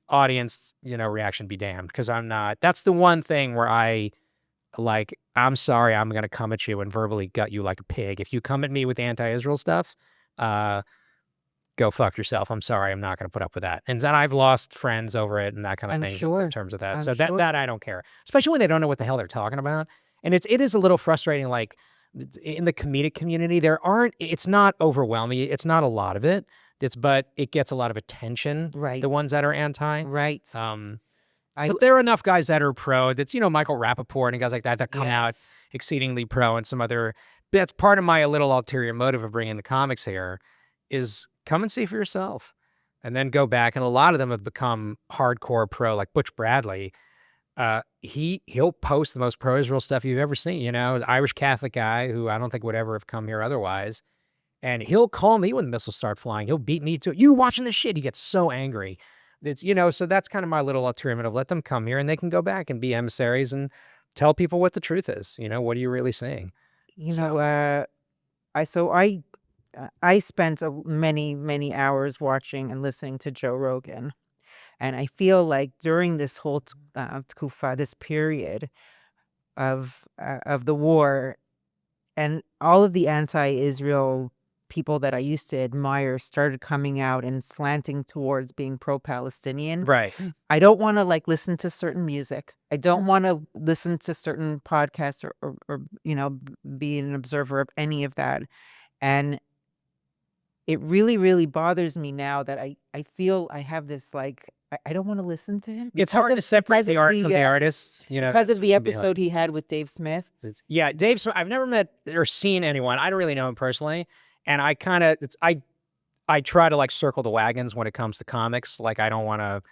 audience, reaction be damned, because I'm not. That's the one thing where I'm sorry, I'm going to come at you and verbally gut you like a pig. If you come at me with anti-Israel stuff, go fuck yourself. I'm sorry, I'm not going to put up with that. And then I've lost friends over it and that kind of thing in terms of that. That I don't care, especially when they don't know what the hell they're talking about. And it is a little frustrating. Like in the comedic community, it's not overwhelming. It's not a lot of it. But it gets a lot of attention. Right. The ones that are anti. Right. But there are enough guys that are pro. That's Michael Rappaport and guys like that come out exceedingly pro, and some other. That's part of my little ulterior motive of bringing the comics here, is come and see for yourself, and then go back. And a lot of them have become hardcore pro, like Butch Bradley. He'll post the most pro-Israel stuff you've ever seen. An Irish Catholic guy who I don't think would ever have come here otherwise. And he'll call me when the missiles start flying. He'll beat me to it. You watching this shit? He gets so angry. It's, so that's kind of my little ulterior motive. Let them come here and they can go back and be emissaries and tell people what the truth is. What are you really saying? I spent many hours watching and listening to Joe Rogan, and I feel like during this whole tkufa, this period of the war, and all of the anti-Israel people that I used to admire started coming out and slanting towards being pro-Palestinian. Right. I don't want to listen to certain music. I don't want to listen to certain podcasts or be an observer of any of that. And it really, really bothers me now that I feel I have this I don't want to listen to him. It's hard to separate the art from the artist, you know. Because of the it can be hard. episode he had with Dave Smith. Yeah, Dave Smith, I've never met or seen anyone. I don't really know him personally. And I kind of, I try to like circle the wagons when it comes to comics. Like I don't want to,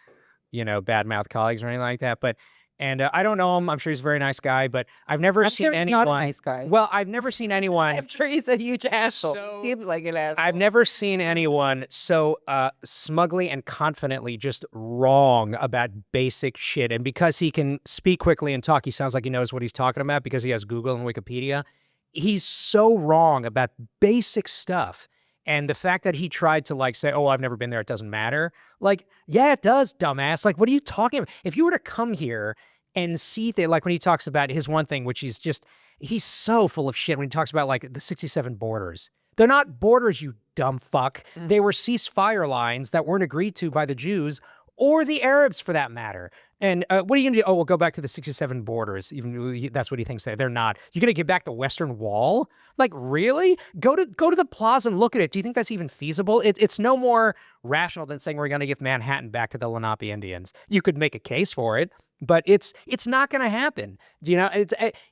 you know, badmouth colleagues or anything like that. But, and I don't know him. I'm sure he's a very nice guy, but I've never I'm seen sure he's anyone. not a nice guy. Well, I've never seen anyone. I'm sure he's a huge asshole. So- He seems like an asshole. I've never seen anyone so smugly and confidently just wrong about basic shit. And because he can speak quickly and talk, he sounds like he knows what he's talking about because he has Google and Wikipedia. He's so wrong about basic stuff. And the fact that he tried to like say, oh, I've never been there, it doesn't matter. Like, yeah, it does, dumbass. Like, what are you talking about? If you were to come here and see that, like when he talks about his one thing, which he's so full of shit when he talks about like the 67 borders. They're not borders, you dumb fuck. They were ceasefire lines that weren't agreed to by the Jews or the Arabs for that matter. And what are you going to do? Oh, we'll go back to the 67 borders. Even though that's what he thinks they're not. You're going to give back the Western Wall? Like, really? Go to the plaza and look at it. Do you think that's even feasible? It's no more rational than saying we're going to give Manhattan back to the Lenape Indians. You could make a case for it, but it's not going to happen. Do you know?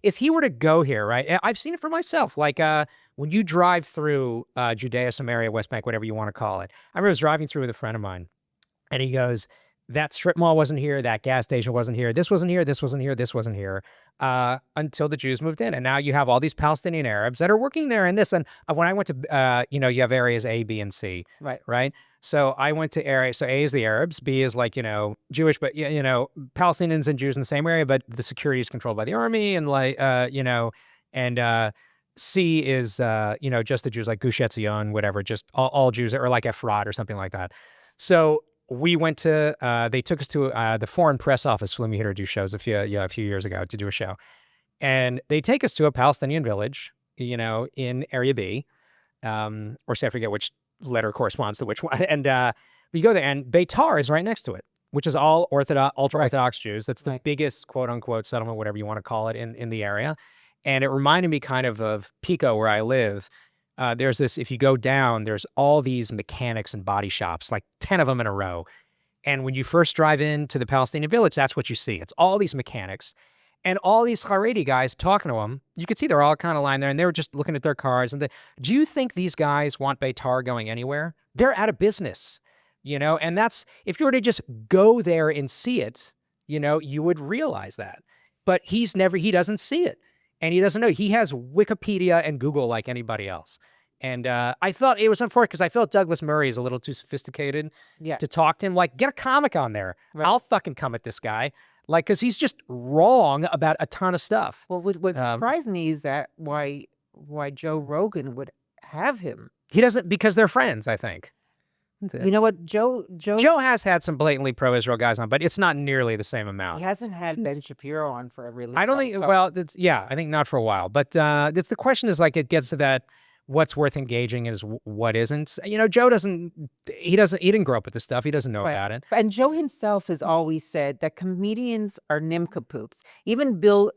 If he were to go here, right? I've seen it for myself. Like when you drive through Judea, Samaria, West Bank, whatever you want to call it. I remember I was driving through with a friend of mine, and he goes, that strip mall wasn't here, that gas station wasn't here, this wasn't here, this wasn't here, this wasn't here, until the Jews moved in. And now you have all these Palestinian Arabs that are working there and this. And when I went to, you know, you have areas A, B, and C. Right? So I went to area, so A is the Arabs, B is like, you know, Jewish, but, you know, Palestinians and Jews in the same area, but the security is controlled by the army and like, you know, and C is, you know, just the Jews like Gush Etzion, whatever, just all Jews, or like Efrat or something like that. So we went to, they took us to the Foreign Press Office, flew me here to do shows a few years ago to do a show. And they take us to a Palestinian village, you know, in Area B, or say I forget which letter corresponds to which one. And we go there, and Beitar is right next to it, which is all ultra-Orthodox Jews. That's the biggest quote-unquote settlement, whatever you want to call it, in the area. And it reminded me kind of Pico, where I live. There's this, if you go down, there's all these mechanics and body shops, like 10 of them in a row. And when you first drive into the Palestinian village, that's what you see. It's all these mechanics and all these Haredi guys talking to them. You can see they're all kind of lying there and they were just looking at their cars. And do you think these guys want Beitar going anywhere? They're out of business, you know? And that's, if you were to just go there and see it, you know, you would realize that. But he doesn't see it. And he doesn't know. He has Wikipedia and Google like anybody else. And I thought it was unfortunate because I felt Douglas Murray is a little too sophisticated to talk to him. Like, get a comic on there. Right. I'll fucking come at this guy. Like, because he's just wrong about a ton of stuff. Well, what surprised me is that why Joe Rogan would have him. He doesn't, because they're friends, I think. You know what, Joe has had some blatantly pro-Israel guys on, but it's not nearly the same amount. He hasn't had Ben Shapiro on for a really I don't think, well, I think not for a while. But it's the question is like, it gets to that, what's worth engaging is what isn't. You know, Joe he didn't grow up with this stuff. He doesn't know about it. And Joe himself has always said that comedians are nincompoops. Even Bill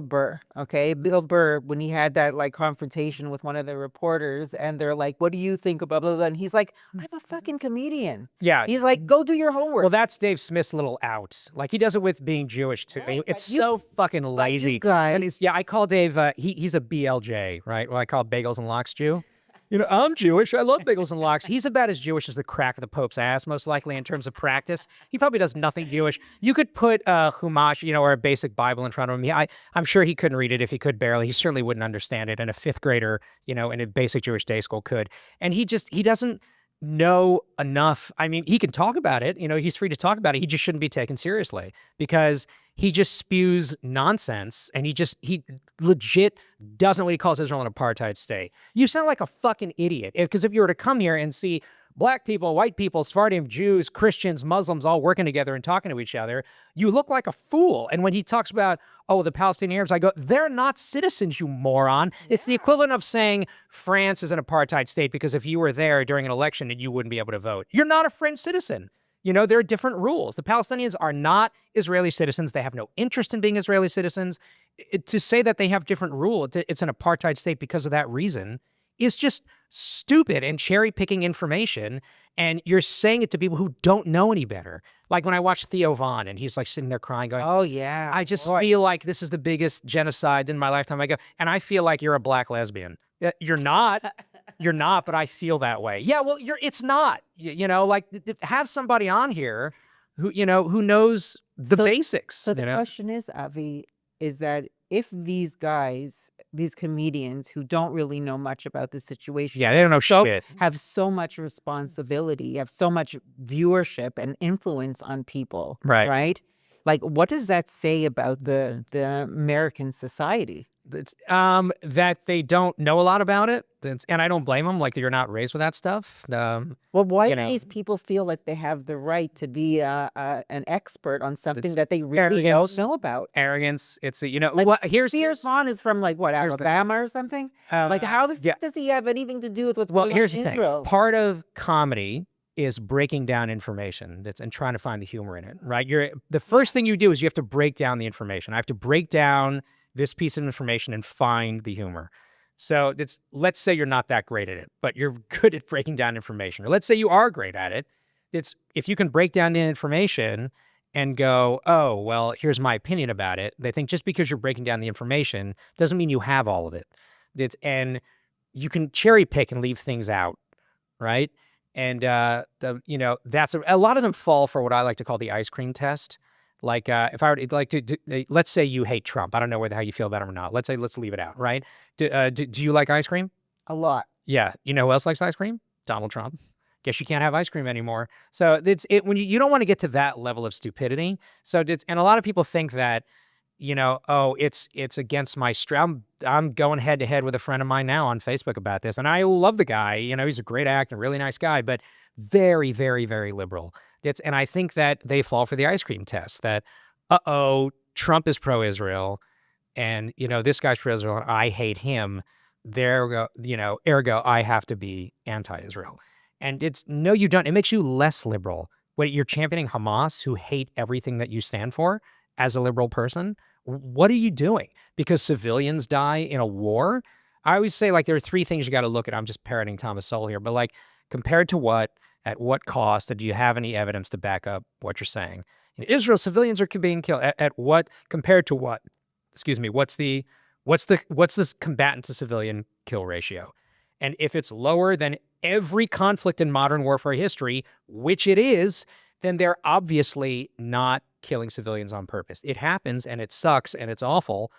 Burr, okay? Bill Burr, when he had that like confrontation with one of the reporters and they're like, what do you think about blah, blah, blah? And he's like, I'm a fucking comedian. Yeah. He's like, go do your homework. Well, that's Dave Smith's little out. Like he does it with being Jewish too. Right, it's so fucking lazy. You guys, and I call Dave, he's a BLJ, right? Well, I call Bagels and Lox Jew. You know, I'm Jewish. I love bagels and lox. He's about as Jewish as the crack of the Pope's ass, most likely, in terms of practice. He probably does nothing Jewish. You could put Chumash, you know, or a basic Bible in front of him. I'm sure he couldn't read it if he could barely. He certainly wouldn't understand it. And a fifth grader, you know, in a basic Jewish day school could. And he doesn't know enough. I mean, he can talk about it. You know, he's free to talk about it. He just shouldn't be taken seriously because he just spews nonsense and he legit doesn't what he calls Israel an apartheid state. You sound like a fucking idiot because if you were to come here and see black people, white people, Sephardim, Jews, Christians, Muslims all working together and talking to each other, you look like a fool. And when he talks about, oh, the Palestinian Arabs, I go, they're not citizens, you moron. It's the equivalent of saying France is an apartheid state because if you were there during an election, you wouldn't be able to vote. You're not a French citizen. You know, there are different rules. The Palestinians are not Israeli citizens. They have no interest in being Israeli citizens. To say that they have different rules, it's an apartheid state because of that reason, is just stupid and cherry picking information. And you're saying it to people who don't know any better. Like when I watch Theo Von and he's like sitting there crying, going, Oh yeah. I just Boy. feel like this is the biggest genocide in my lifetime. I go, and I feel like you're a black lesbian. You're not. You're not, but I feel that way. Yeah, well, it's not. You know, like have somebody on here who, you know, who knows the basics. So the you know? question is, Avi, is that if these guys, these comedians who don't really know much about the situation, Yeah, they don't know shit. have so much responsibility, have so much viewership and influence on people, right? Like, what does that say about the American society? It's that they don't know a lot about it, and I don't blame them. Like you're not raised with that stuff. Well, why you do know. these people feel like they have the right to be an expert on something that they really arrogance. don't know about? Arrogance. It's you know. Like, well, here's Pierce Vaughn is from like what, Alabama or something? Like, how the fuck does he have anything to do with what's going on here's in the Israel? thing. Part of comedy is breaking down information and trying to find the humor in it, right? The first thing you do is you have to break down the information. I have to break down this piece of information and find the humor. So let's say you're not that great at it, but you're good at breaking down information. Or let's say you are great at it. If you can break down the information and go, oh, well, here's my opinion about it. They think just because you're breaking down the information doesn't mean you have all of it. And you can cherry pick and leave things out, right? And you know, that's a lot of them fall for what I like to call the ice cream test. Like if I were to, like let's say you hate Trump. I don't know how you feel about him or not. Let's leave it out, right? Do you like ice cream? A lot. Yeah. You know who else likes ice cream? Donald Trump. Guess you can't have ice cream anymore. So when you don't want to get to that level of stupidity. So and a lot of people think that, you know, oh, it's against my I'm going head to head with a friend of mine now on Facebook about this, and I love the guy. You know, he's a great actor, really nice guy, but very, very, very liberal. And I think that they fall for the ice cream test. That, Trump is pro-Israel, and you know this guy's pro-Israel, and I hate him. Ergo, I have to be anti-Israel. And no, you don't. It makes you less liberal when you're championing Hamas, who hate everything that you stand for. As a liberal person, what are you doing? Because civilians die in a war? I always say, like, there are three things you got to look at. I'm just parroting Thomas Sowell here, but like, compared to what, at what cost, and do you have any evidence to back up what you're saying? In Israel, civilians are being killed. At what, compared to what? Excuse me. What's this combatant to civilian kill ratio? And if it's lower than every conflict in modern warfare history, which it is, then they're obviously not killing civilians on purpose. It happens, and it sucks, and it's awful.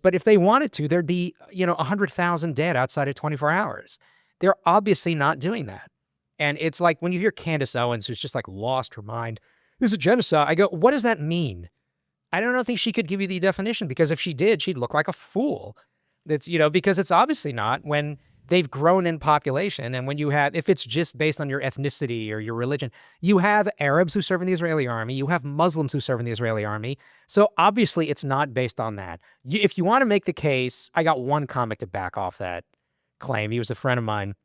But if they wanted to, there'd be 100,000 dead outside of 24 hours. They're obviously not doing that. And it's like when you hear Candace Owens, who's just like lost her mind, this is a genocide. I go, what does that mean? I don't think she could give you the definition, because if she did, she'd look like a fool. Because it's obviously not when they've grown in population. And when if it's just based on your ethnicity or your religion, you have Arabs who serve in the Israeli army, you have Muslims who serve in the Israeli army. So obviously it's not based on that. If you want to make the case, I got one comic to back off that claim. He was a friend of mine,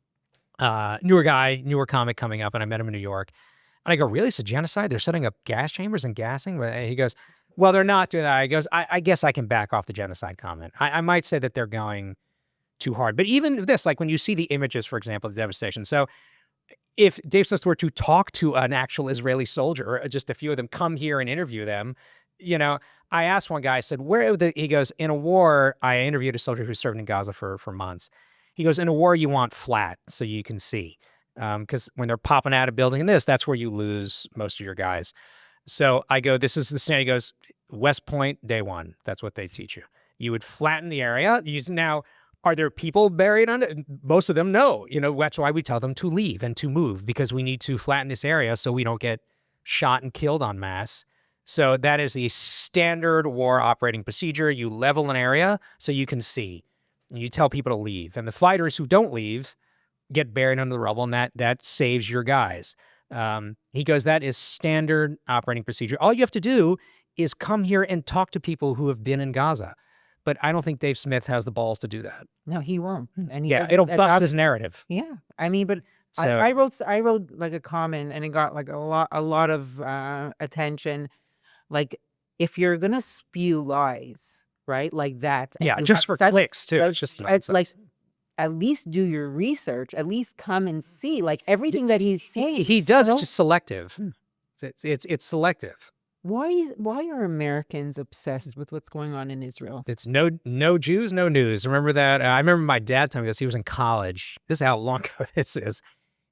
newer comic coming up, and I met him in New York. And I go, really? It's a genocide? They're setting up gas chambers and gassing? He goes, well, they're not doing that. He goes, I guess I can back off the genocide comment. I might say that they're going too hard. But even this, like when you see the images, for example, the devastation. So if Dave Smith were to talk to an actual Israeli soldier, or just a few of them, come here and interview them, I asked one guy, I said, he goes, in a war, I interviewed a soldier who served in Gaza for months. He goes, in a war, you want flat so you can see. Because when they're popping out of building that's where you lose most of your guys. So I go, this is the same. He goes, West Point, day one. That's what they teach you. You would flatten the area. Now, are there people buried on it? Most of them, no. That's why we tell them to leave and to move, because we need to flatten this area so we don't get shot and killed en masse. So that is the standard war operating procedure. You level an area so you can see. And you tell people to leave. And the fighters who don't leave get buried under the rubble, and that saves your guys. He goes, that is standard operating procedure. All you have to do is come here and talk to people who have been in Gaza. But I don't think Dave Smith has the balls to do that. No, he won't. And it'll bust his narrative. Yeah, I mean, but So, I wrote like a comment, and it got like a lot of attention. Like, if you're gonna spew lies, right, like that, yeah, and just for that's- clicks too. that's- It's just it's like, nonsense. at least do your research, at least come and see, like, everything that he's saying. He does. so- It's just selective. It's selective. Why are Americans obsessed with what's going on in Israel? It's no Jews, no news. Remember that? I remember my dad telling me this. He was in college. This is how long ago this is.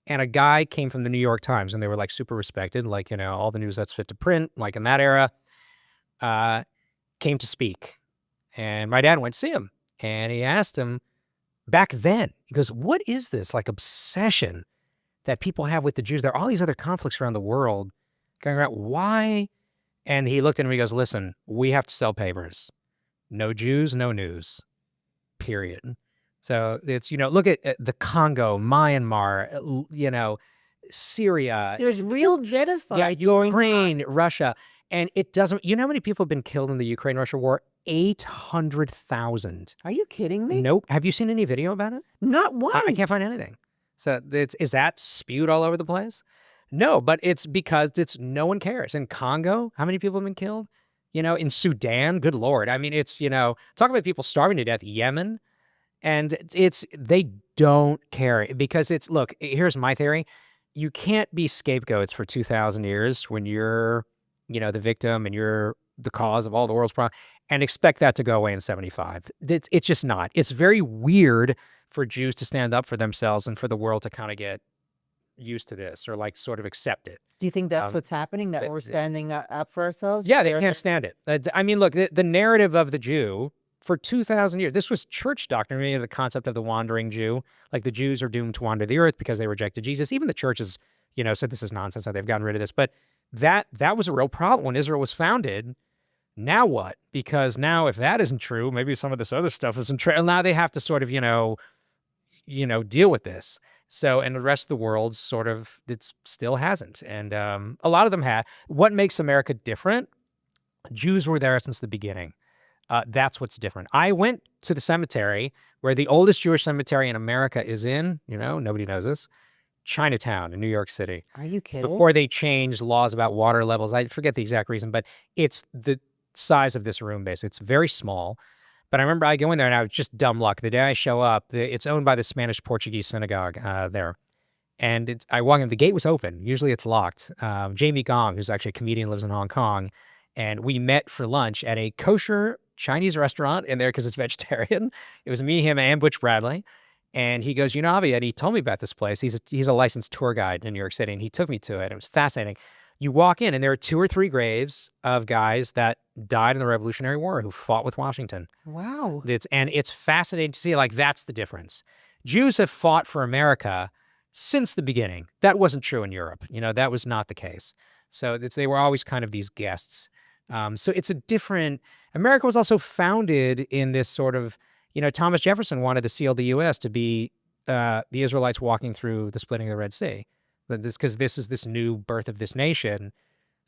And a guy came from the New York Times, and they were like super respected, like, you know, all the news that's fit to print, like in that era, came to speak. And my dad went to see him, and he asked him back then, he goes, what is this like obsession that people have with the Jews? There are all these other conflicts around the world going around. Why? And he looked at him, he goes, listen, we have to sell papers. No Jews, no news, period. So it's, you know, look at the Congo, Myanmar, you know, Syria, There's real genocide going on. Ukraine, Russia. And it doesn't, you know how many people have been killed in the Ukraine-Russia war? 800,000. Are you kidding me? Nope. Have you seen any video about it? Not one. I can't find anything. So is that spewed all over the place? No, but it's because no one cares. In Congo, how many people have been killed? You know, in Sudan, good Lord. I mean, it's, you know, talk about people starving to death, Yemen. And they don't care because look, here's my theory. You can't be scapegoats for 2,000 years when you're, you know, the victim and you're the cause of all the world's problems and expect that to go away in 75. It's just not. It's very weird for Jews to stand up for themselves and for the world to kind of get used to this or like sort of accept it. Do you think that's what's happening, that we're standing up for ourselves? Yeah, they can't stand it. I mean, look, the narrative of the Jew for 2,000 years, this was church doctrine, meaning the concept of the wandering Jew. Like the Jews are doomed to wander the earth because they rejected Jesus. Even the churches, you know, said this is nonsense, that they've gotten rid of this. But that was a real problem when Israel was founded. Now what? Because now if that isn't true, maybe some of this other stuff isn't true. Now they have to sort of, you know, deal with this. So, and the rest of the world sort of, it still hasn't. And a lot of them have. What makes America different? Jews were there since the beginning. That's what's different. I went to the cemetery where the oldest Jewish cemetery in America is in, you know, nobody knows this, Chinatown in New York City. Are you It's kidding? before they changed laws about water levels. I forget the exact reason, but it's the size of this room, basically. It's very small. But I remember I go in there and I was just dumb luck. The day I show up, it's owned by the Spanish-Portuguese synagogue there. And I walk in, the gate was open. Usually it's locked. Jamie Gong, who's actually a comedian, lives in Hong Kong. And we met for lunch at a kosher Chinese restaurant in there because it's vegetarian. It was me, him, and Butch Bradley. And he goes, you know, Avi, and he told me about this place. He's a licensed tour guide in New York City, and he took me to it. It was fascinating. You walk in, and there are 2 or 3 graves of guys that died in the Revolutionary War who fought with Washington. Wow. It's fascinating to see, like, that's the difference. Jews have fought for America since the beginning. That wasn't true in Europe. You know, that was not the case. So they were always kind of these guests. So it's a different, America was also founded in this sort of, you know, Thomas Jefferson wanted to seal the U.S. to be the Israelites walking through the splitting of the Red Sea. Because this is this new birth of this nation.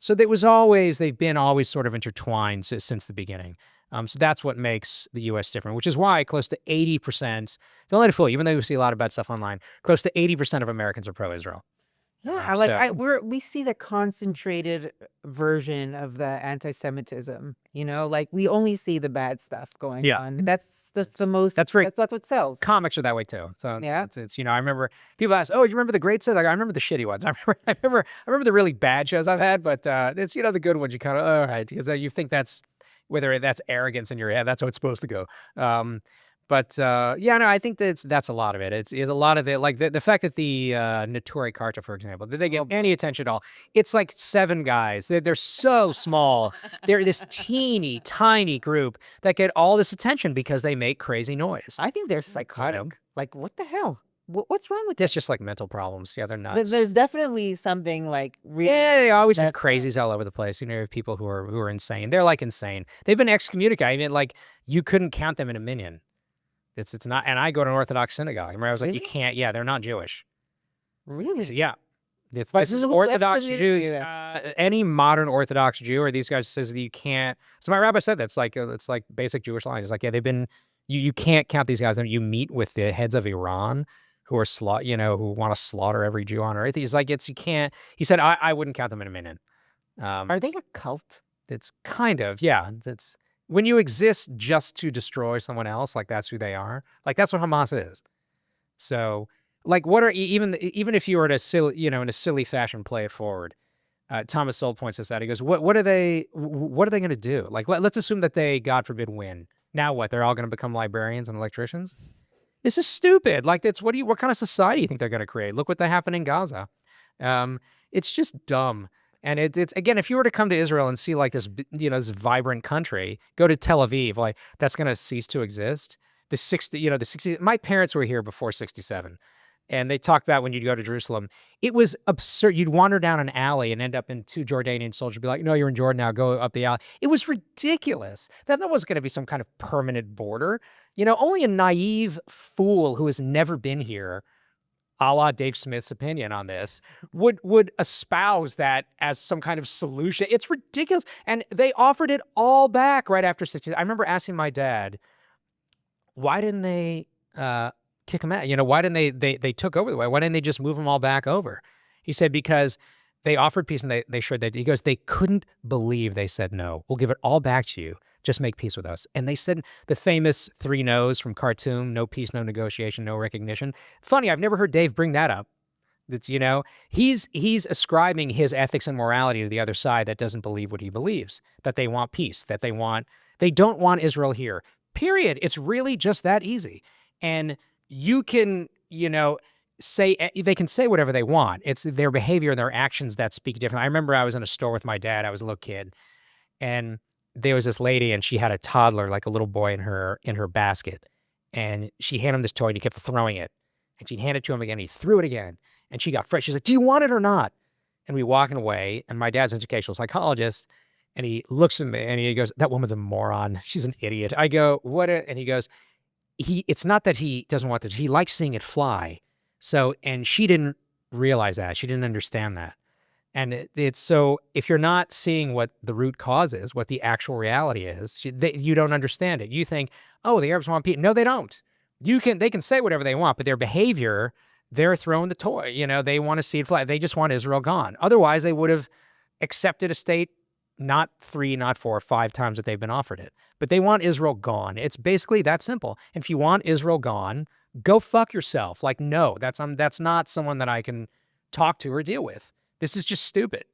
So they've been always sort of intertwined since the beginning. So that's what makes the U.S. different, which is why close to 80%, don't let it fool you, even though we see a lot of bad stuff online, close to 80% of Americans are pro-Israel. Yeah, we see the concentrated version of the anti-Semitism. You know, like we only see the bad stuff going on. That's the most. That's what sells. Comics are that way too. So yeah, it's you know, I remember people ask, oh, do you remember the great shows? Like, I remember the shitty ones. I remember the really bad shows I've had, but it's, you know, the good ones. You kind of, all right, because you think that's, whether that's arrogance in your head, that's how it's supposed to go. But yeah, no, I think that's a lot of it. It's a lot of it. Like the fact that the Notori Karta, for example, did they get any attention at all? It's like 7 guys. They're so small. They're this teeny tiny group that get all this attention because they make crazy noise. I think they're psychotic. Like, what the hell? What's wrong with That's just like mental problems. Yeah, they're nuts. There's definitely something like yeah, they always have crazies all over the place. You know, people who are insane. They're like insane. They've been excommunicated. I mean, like you couldn't count them in a million. It's not, and I go to an Orthodox synagogue. I was like, you can't. Yeah, they're not Jewish. Really? So, yeah, this is Orthodox Jews. Any modern Orthodox Jew or these guys says that you can't. So my rabbi said that's like it's like basic Jewish line. It's like, yeah, they've been. You can't count these guys. You meet with the heads of Iran who are who want to slaughter every Jew on earth. He's like, you can't. He said, I wouldn't count them in a minute. Are they a cult? It's kind of, yeah. That's. When you exist just to destroy someone else, like that's who they are. Like that's what Hamas is. So, like, what are even if you were to in a silly fashion play it forward? Thomas Sowell points this out. He goes, "What are they going to do? Like, let's assume that they, God forbid, win. Now what? They're all going to become librarians and electricians? This is stupid. Like, that's what kind of society do you think they're going to create? Look what happened in Gaza. It's just dumb. And it's again, if you were to come to Israel and see like this, this vibrant country, go to Tel Aviv, like that's going to cease to exist. The 60. My parents were here before 67. And they talked about when you'd go to Jerusalem, it was absurd. You'd wander down an alley and end up in 2 Jordanian soldiers be like, no, you're in Jordan now, go up the alley. It was ridiculous. That was going to be some kind of permanent border. Only a naive fool who has never been here, a la Dave Smith's opinion on this, would espouse that as some kind of solution. It's ridiculous. And they offered it all back right after 60. I remember asking my dad, why didn't they kick them out? Why didn't they took over the way? Why didn't they just move them all back over? He said, because they offered peace and they sure they did. He goes, they couldn't believe they said no. We'll give it all back to you. Just make peace with us. And they said the famous 3 no's from Khartoum: no peace, no negotiation, no recognition. Funny, I've never heard Dave bring that up. That's, he's ascribing his ethics and morality to the other side that doesn't believe what he believes, that they want peace, that they don't want Israel here. Period. It's really just that easy. And you can, they can say whatever they want. It's their behavior and their actions that speak differently. I remember I was in a store with my dad. I was a little kid, and there was this lady, and she had a toddler, like a little boy, in her basket, and she handed him this toy, and he kept throwing it, and she'd hand it to him again. He threw it again, and she got fresh. She's like, "Do you want it or not?" And we walking away, and my dad's an educational psychologist, and he looks at me, and he goes, "That woman's a moron. She's an idiot." I go, "What?" And he goes, it's not that he doesn't want it. He likes seeing it fly. So, and she didn't realize that. She didn't understand that. And it's so if you're not seeing what the root cause is, what the actual reality is, you don't understand it. You think, oh, the Arabs want peace. No, they don't. They can say whatever they want, but their behavior, they're throwing the toy. They want to see it fly. They just want Israel gone. Otherwise, they would have accepted a state not 3, not 4, 5 times that they've been offered it. But they want Israel gone. It's basically that simple. And if you want Israel gone, go fuck yourself. Like, no, that's not someone that I can talk to or deal with. This is just stupid.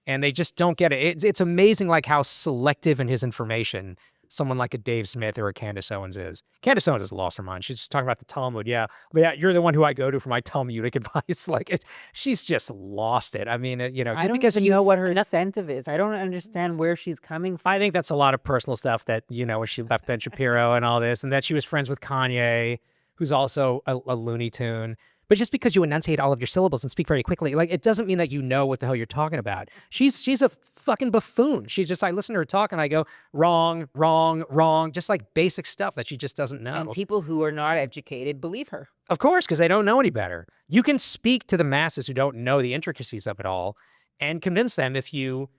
And they just don't get it. It's amazing like how selective in his information someone like a Dave Smith or a Candace Owens is. Candace Owens has lost her mind. She's just talking about the Talmud. Yeah, you're the one who I go to for my Talmudic advice. Like, she's just lost it. I mean, I don't even know what her incentive is. I don't understand where she's coming from. I think that's a lot of personal stuff that, when she left Ben Shapiro and all this, and that she was friends with Kanye, who's also a Looney Tune. But just because you enunciate all of your syllables and speak very quickly, like, it doesn't mean that you know what the hell you're talking about. She's a fucking buffoon. She's just, I listen to her talk and I go, wrong, wrong, wrong. Just like basic stuff that she just doesn't know. And people who are not educated believe her. Of course, because they don't know any better. You can speak to the masses who don't know the intricacies of it all and convince them if you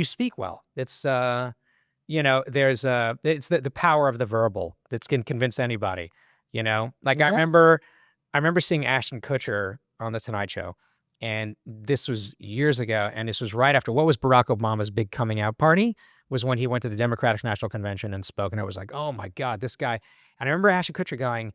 speak well. It's, there's it's the power of the verbal that can convince anybody, Like, yeah. I remember seeing Ashton Kutcher on The Tonight Show, and this was years ago, and this was right after what was Barack Obama's big coming out party, was when he went to the Democratic National Convention and spoke, and it was like, oh my God, this guy. And I remember Ashton Kutcher going,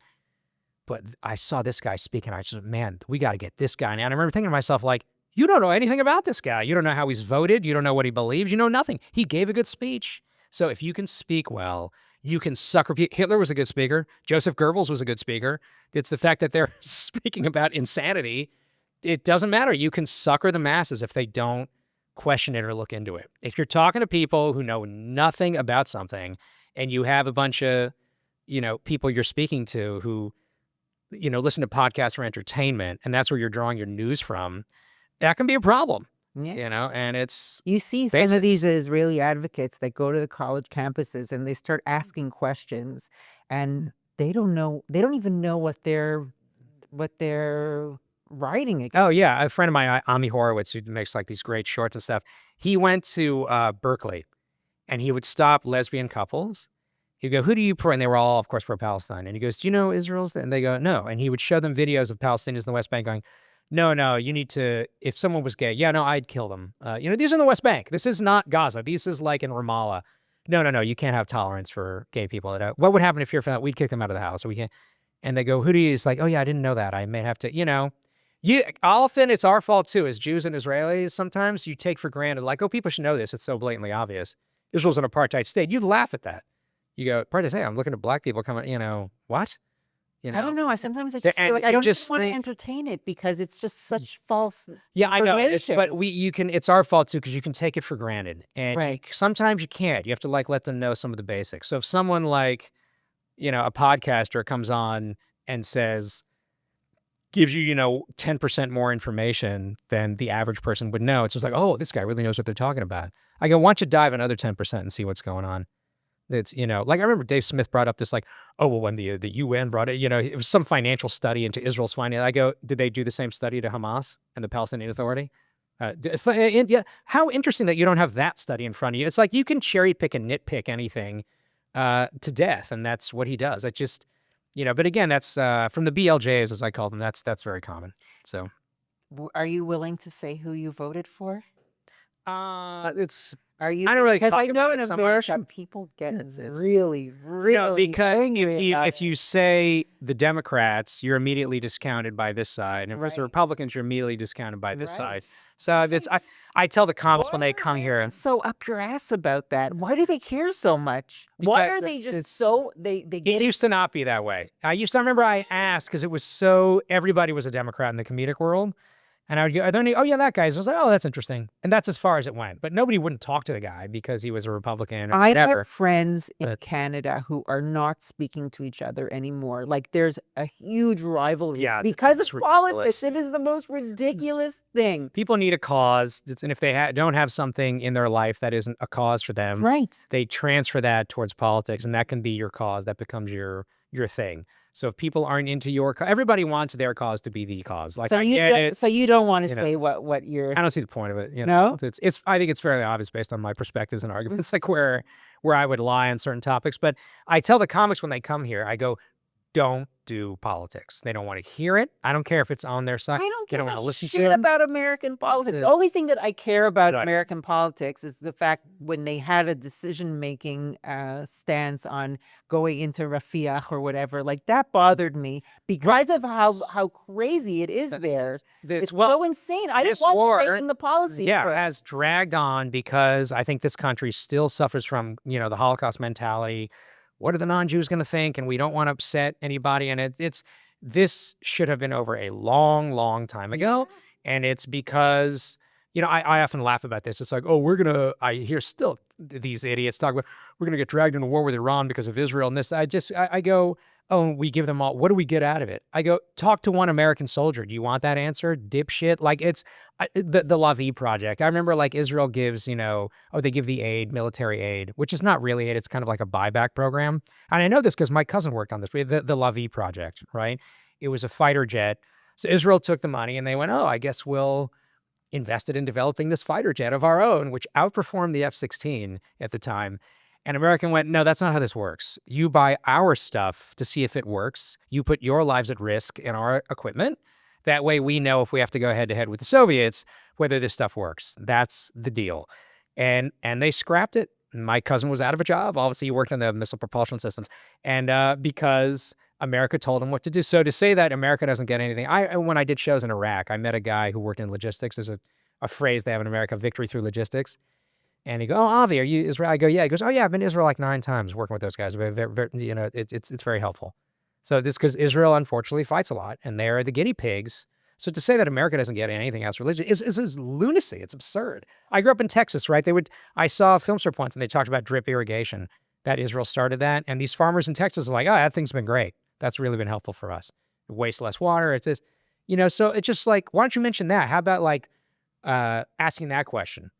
but I saw this guy speak, and I said, man, we got to get this guy. And I remember thinking to myself, like, you don't know anything about this guy. You don't know how he's voted. You don't know what he believes. You know nothing. He gave a good speech. So if you can speak well, you can sucker people. Hitler was a good speaker. Joseph Goebbels was a good speaker. It's the fact that they're speaking about insanity. It doesn't matter. You can sucker the masses if they don't question it or look into it. If you're talking to people who know nothing about something and you have a bunch of, people you're speaking to who, listen to podcasts for entertainment, and that's where you're drawing your news from, that can be a problem. Yeah. And it's you see some of these Israeli advocates that go to the college campuses and they start asking questions, and they don't even know what they're writing against. Oh yeah, a friend of mine, Ami Horowitz, who makes like these great shorts and stuff. He went to Berkeley, and he would stop lesbian couples. He'd go, "Who do you pray?" And they were all, of course, pro-Palestine. And he goes, "Do you know Israel's?" And they go, "No." And he would show them videos of Palestinians in the West Bank going, no, you need to, if someone was gay, yeah, no, I'd kill them. These are in the West Bank. This is not Gaza. This is like in Ramallah. No, you can't have tolerance for gay people. What would happen if you're, we'd kick them out of the house. We can't. and they go, who do you, it's like, oh yeah, I didn't know that. I may have to, often it's our fault too, as Jews and Israelis. Sometimes you take for granted, like, oh, people should know this. It's so blatantly obvious. Israel's an apartheid state. You'd laugh at that. You go, apartheid state, I'm looking at black people coming, what? I don't know. Sometimes I The- just feel and like I you don't just want to think- entertain it because it's just such false. Yeah, I know. information. But it's our fault too, because you can take it for granted. And Right. sometimes you can't. You have to like let them know some of the basics. So if someone like, a podcaster comes on and gives you, 10% more information than the average person would know, it's just like, oh, this guy really knows what they're talking about. I go, why don't you dive another 10% and see what's going on? It's, like I remember Dave Smith brought up this like, oh, well, when the UN brought it, it was some financial study into Israel's finance. I go, did they do the same study to Hamas and the Palestinian Authority? Yeah, how interesting that you don't have that study in front of you. It's like you can cherry pick and nitpick anything to death, and that's what he does. It just, but again, that's from the BLJs, as I call them. That's very common. So, Are you willing to say who you voted for? it's. Are you? I don't really Because talk I know about in it so much. America people get It's- really, really because angry about if you say the Democrats, you're immediately discounted by this side, and if it's the Right. Republicans, you're immediately discounted by it. this side. Right. So it's I tell the comics when Why they are come here. Americans so up your ass about that? Why do they care so much? Why Because are they just it's- so they It get used to not be that way. I remember I asked because it was so everybody was a Democrat in the comedic world. And I would go, are there any, oh yeah, that guy. So I was like, oh, that's interesting. And that's as far as it went. But nobody wouldn't talk to the guy because he was a Republican or I whatever. have friends in But- Canada who are not speaking to each other anymore. Like there's a huge rivalry Yeah, because it's of politics. ridiculous. It is the most ridiculous thing. People need a cause. And if they don't have something in their life that isn't a cause for them, Right. they transfer that towards politics, and that can be your cause. That becomes your thing. So if people aren't into your everybody wants their cause to be the cause. Like So I you get it. so you don't want to you know. say what you're I don't see the point of it. No? It's I think it's fairly obvious based on my perspectives and arguments, like where I would lie on certain topics. But I tell the comics when they come here, I go, don't do politics. They don't want to hear it. I don't care if it's on their side. I don't They give don't want a to listen shit to it. about American politics. The It's- only thing that I care about Right. American politics is the fact when they had a decision-making stance on going into Rafiah or whatever, like that bothered me because of how crazy it is there. It's so insane. I this don't want war- them making the policies. Yeah, for it us. has dragged on because I think this country still suffers from, the Holocaust mentality. What are the non-Jews going to think? And we don't want to upset anybody. And this should have been over a long, long time ago. And it's because, I often laugh about this. It's like, oh, I hear still these idiots talk about, we're going to get dragged into war with Iran because of Israel. And this, I go, oh, we give them all, what do we get out of it? I go, talk to one American soldier. Do you want that answer? Dipshit. Like the Lavi project. I remember like Israel gives, they give the aid, military aid, which is not really aid. It's kind of like a buyback program. And I know this because my cousin worked on this, the Lavi project, right? It was a fighter jet. So Israel took the money and they went, oh, I guess we'll invest it in developing this fighter jet of our own, which outperformed the F-16 at the time. And America went, no, that's not how this works. You buy our stuff to see if it works. You put your lives at risk in our equipment. That way we know if we have to go head to head with the Soviets, whether this stuff works. That's the deal. And they scrapped it. My cousin was out of a job. Obviously, he worked on the missile propulsion systems. And because America told him what to do. So to say that America doesn't get anything, when I did shows in Iraq, I met a guy who worked in logistics. There's a phrase they have in America, victory through logistics. And he go, oh, Avi, are you Israel? I go, yeah. He goes, oh, yeah, I've been to Israel like 9 times working with those guys. It's very helpful. So this because Israel, unfortunately, fights a lot, and they're the guinea pigs. So to say that America doesn't get anything else religion is lunacy. It's absurd. I grew up in Texas, right? I saw a film strip once, and they talked about drip irrigation, that Israel started that. And these farmers in Texas are like, oh, that thing's been great. That's really been helpful for us. We waste less water. It's just, so it's just like, why don't you mention that? How about like asking that question?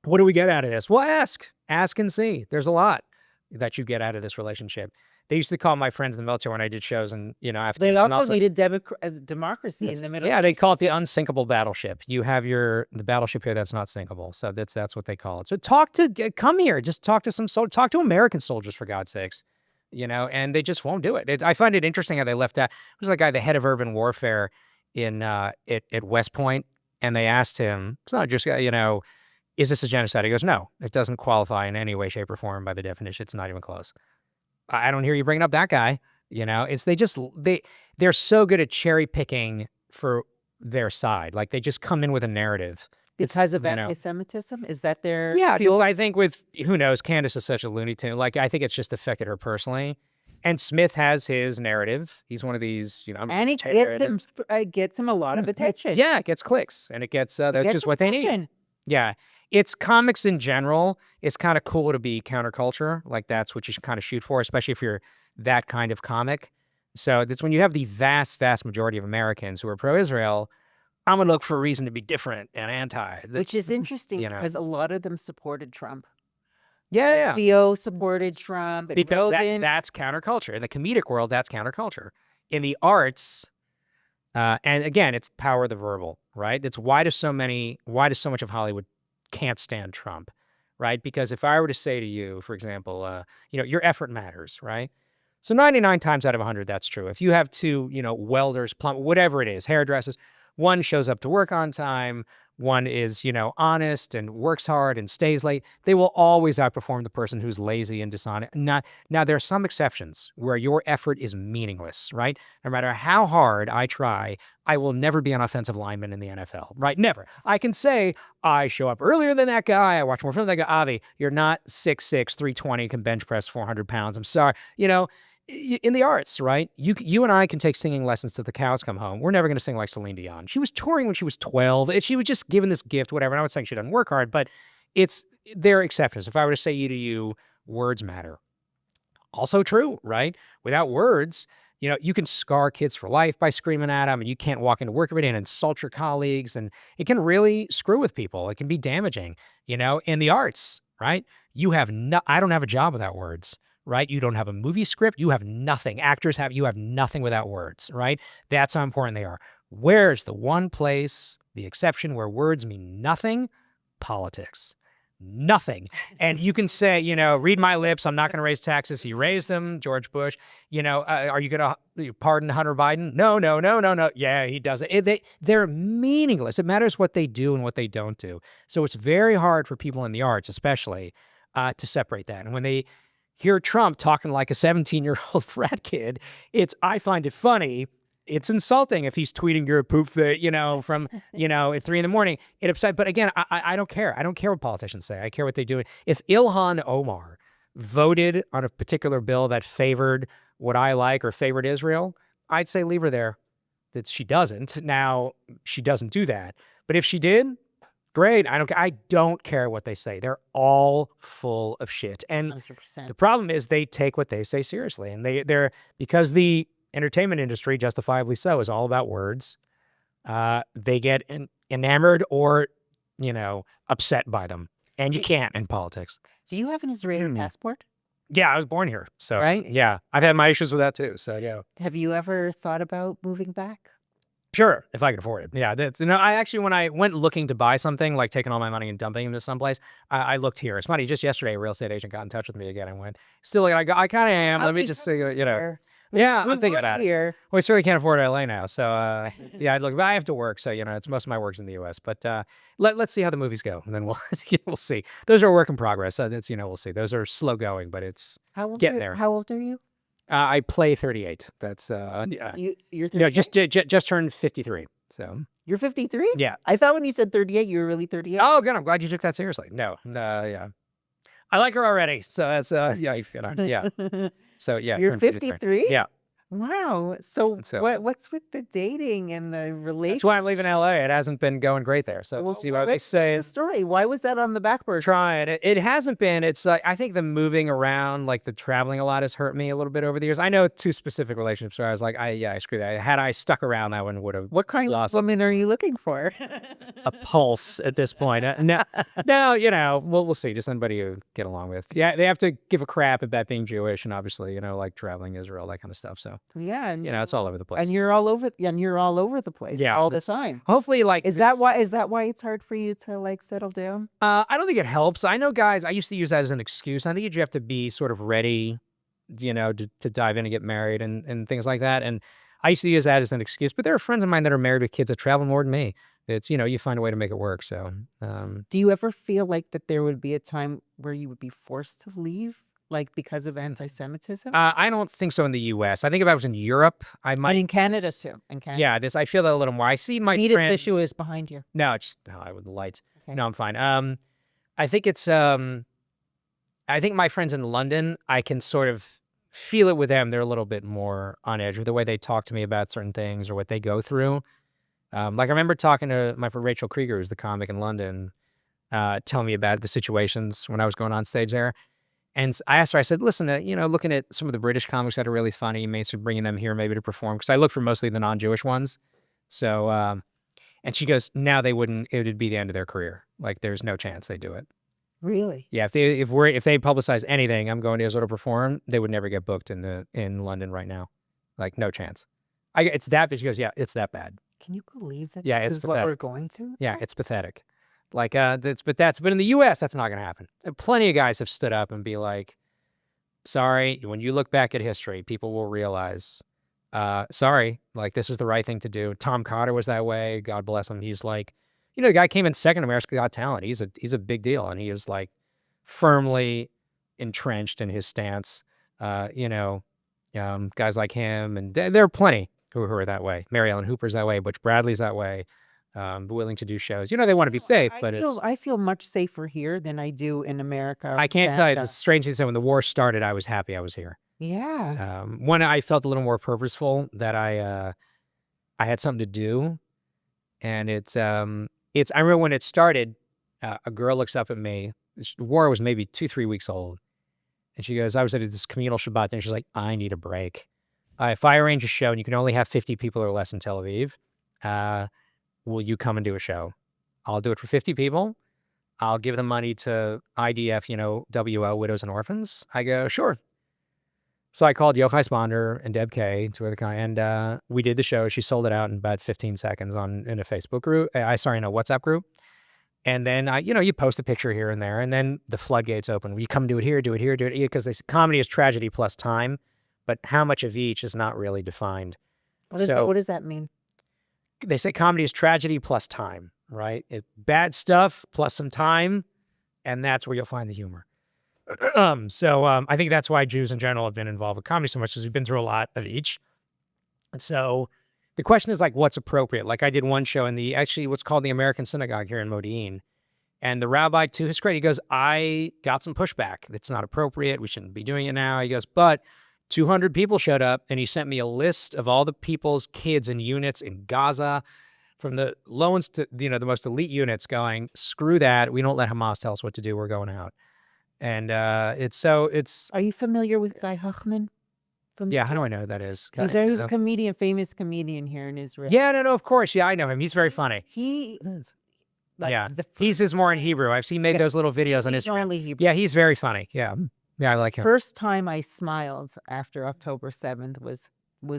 What do we get out of this? Well, ask and see. There's a lot that you get out of this relationship. They used to call my friends in the military when I did shows, and after They and also needed democracy in the Middle yeah, they East. call it the unsinkable battleship. You have the battleship here that's not sinkable, so that's what they call it. So come here, just talk to talk to American soldiers for God's sakes, and they just won't do it. I find it interesting how they left out. It was like guy, the head of urban warfare at West Point, and they asked him, it's not just is this a genocide? He goes, no, it doesn't qualify in any way, shape, or form by the definition. It's not even close. I don't hear you bringing up that guy. You know, it's they're so good at cherry picking for their side. Like they just come in with a narrative. Because of you know, anti-Semitism? Is that their yeah, because fuel? I think with who knows, Candace is such a Looney Tune. Like I think it's just affected her personally. And Smith has his narrative. He's one of these, I'm And it gets him a lot of attention. Yeah, it gets clicks, and it gets that's Gets just what they need. attention. Yeah, it's comics in general. It's kind of cool to be counterculture. Like that's what you should kind of shoot for, especially if you're that kind of comic. So that's when you have the vast, vast majority of Americans who are pro-Israel. I'm gonna look for a reason to be different and anti. Which is interesting you know. because a lot of them supported Trump. Yeah. Theo supported Trump. And Because Rogan. that's counterculture. In the comedic world, that's counterculture. In the arts, and again, it's power of the verbal, right? It's why does so much of Hollywood can't stand Trump, right? Because if I were to say to you, for example, your effort matters, right? So 99 times out of 100, that's true. If you have two, welders, whatever it is, hairdressers, one shows up to work on time, one is, honest and works hard and stays late, they will always outperform the person who's lazy and dishonest. Now, there are some exceptions where your effort is meaningless, right? No matter how hard I try, I will never be an offensive lineman in the NFL, right? Never. I can say, I show up earlier than that guy, I watch more film than that guy. Avi, you're not 6'6", 320, can bench press 400 pounds. I'm sorry. In the arts, right? You and I can take singing lessons till the cows come home. We're never going to sing like Celine Dion. She was touring when she was 12. She was just given this gift, whatever. And I was saying she doesn't work hard, but there are exceptions. If I were to say to you, words matter. Also true, right? Without words, you can scar kids for life by screaming at them, and you can't walk into work every day and insult your colleagues, and it can really screw with people. It can be damaging, in the arts, right? I don't have a job without words. Right? You don't have a movie script. You have nothing. Actors you have nothing without words, right? That's how important they are. Where's the one place, the exception where words mean nothing? Politics. Nothing. And you can say, read my lips. I'm not going to raise taxes. He raised them. George Bush. Are you going to pardon Hunter Biden? No. Yeah, he does it. They're meaningless. It matters what they do and what they don't do. So it's very hard for people in the arts, especially, to separate that. And when they hear Trump talking like a 17-year-old frat kid, I find it funny. It's insulting if he's tweeting you're a poof that, from, at 3 a.m. It upset. But again, I don't care. I don't care what politicians say. I care what they do. If Ilhan Omar voted on a particular bill that favored what I like or favored Israel, I'd say leave her there. That she doesn't. Now, she doesn't do that. But if she did, great. I don't care what they say. They're all full of shit. And 100%. the problem is they take what they say seriously. And they're because the entertainment industry, justifiably so, is all about words. They get enamored or, upset by them. And you can't in politics. Do you have an Israeli passport? Yeah, I was born here. So, right? Yeah, I've had my issues with that too. So, yeah. Have you ever thought about moving back? Sure, if I could afford it. Yeah, I actually, when I went looking to buy something, like taking all my money and dumping into someplace, I looked here. It's funny, just yesterday, a real estate agent got in touch with me again and went, still, I kind of am. Let me just say, yeah, I'm thinking about it. Well, we certainly can't afford LA now. So, yeah, look, I have to work. So, it's most of my work's in the US. But let's see how the movies go. And then we'll see. Those are a work in progress. We'll see. Those are slow going, but it's getting there. How old are you? I play 38. That's you're 38? Just turned 53. So you're 53? Yeah. I thought when you said 38, you were really 38. Oh, good. I'm glad you took that seriously. No, yeah. I like her already. So that's yeah. So yeah. You're 53? Yeah. Wow. So what's with the dating and the relationship? That's why I'm leaving LA. It hasn't been going great there. So we'll see what they say. The story. Why was that on the back burner? Trying. It hasn't been. It's like I think the moving around, like the traveling a lot, has hurt me a little bit over the years. I know 2 specific relationships where I was like, I screw that. Had I stuck around, that one would have. What kind of woman are you looking for? A pulse at this point. No, we'll see. Just somebody you get along with. Yeah, they have to give a crap about being Jewish and obviously, like traveling Israel, that kind of stuff. So. Yeah, and it's all over the place. And you're all over the place. Yeah, all the time. Hopefully, is that why it's hard for you to settle down? I don't think it helps. I know guys. I used to use that as an excuse. I think you have to be sort of ready, to dive in and get married and things like that. And I used to use that as an excuse. But there are friends of mine that are married with kids that travel more than me. It's you find a way to make it work. So, do you ever feel like that there would be a time where you would be forced to leave? like because of anti-Semitism? I don't think so in the U.S. I think if I was in Europe, I And might. in Canada too. In Canada. Yeah, I feel that a little more. I see my Meat friends. tissue is behind you. No, it's with the lights. Okay. No, I'm fine. I think it's I think my friends in London, I can sort of feel it with them. They're a little bit more on edge with the way they talk to me about certain things or what they go through. Like I remember talking to my friend Rachel Krieger, who's the comic in London, telling me about the situations when I was going on stage there. And I asked her, I said, listen, looking at some of the British comics that are really funny, maybe bringing them here maybe to perform, because I look for mostly the non-Jewish ones. So, and she goes, now it would be the end of their career. Like there's no chance they do it. Really? Yeah, if they publicize anything, I'm going to Israel to perform, they would never get booked in London right now. Like no chance. It's that bad. She goes, yeah, it's that bad. Can you believe that Yeah, this it's is what pathetic. we're going through? Yeah, it's pathetic. Like but in the US, that's not gonna happen. And plenty of guys have stood up and be like, sorry, when you look back at history, people will realize, sorry, like this is the right thing to do. Tom Cotter was that way. God bless him. He's like, the guy came in second America's Got Talent. He's a big deal, and he is like firmly entrenched in his stance. Guys like him, and there are plenty who are that way. Mary Ellen Hooper's that way. Butch Bradley's that way. Willing to do shows. They want to be safe, but I feel much safer here than I do in America. or I can't tell you. Canada. It's a strange thing to say. When the war started, I was happy I was here. Yeah. When I felt a little more purposeful that I had something to do, and I remember when it started, a girl looks up at me. The war was maybe 2-3 weeks old, and she goes, I was at this communal Shabbat thing. She's like, I need a break. If I arrange a show and you can only have 50 people or less in Tel Aviv, will you come and do a show? I'll do it for 50 people. I'll give the money to IDF, WO, Widows and Orphans. I go, sure. So I called Yochai Sponder and Deb Kay, two other guys, and we did the show. She sold it out in about 15 seconds in a Facebook group. In a WhatsApp group. And then, you post a picture here and there, and then the floodgates open. Will you come do it here, do it here, do it here? Because comedy is tragedy plus time, but how much of each is not really defined. What does that mean? They say comedy is tragedy plus time, right? Bad stuff plus some time, and that's where you'll find the humor. I think that's why Jews in general have been involved with comedy so much, because we've been through a lot of each. And so the question is like, what's appropriate? Like I did one show in what's called the American Synagogue here in Modi'in, and the rabbi, to his credit, he goes, I got some pushback. It's not appropriate. We shouldn't be doing it now. He goes, but 200 people showed up, and he sent me a list of all the people's kids and units in Gaza, from the lowest to the most elite units, going, screw that. We don't let Hamas tell us what to do. We're going out. And it's. Are you familiar with Guy Huchman? Yeah, how do I know who that is? He's a famous comedian here in Israel. Yeah, no, of course. Yeah, I know him. He's very funny. He's more in Hebrew. I've seen made those little videos on Instagram. Only Hebrew. Yeah, he's very funny. Yeah, I like him. First time I smiled after October 7th was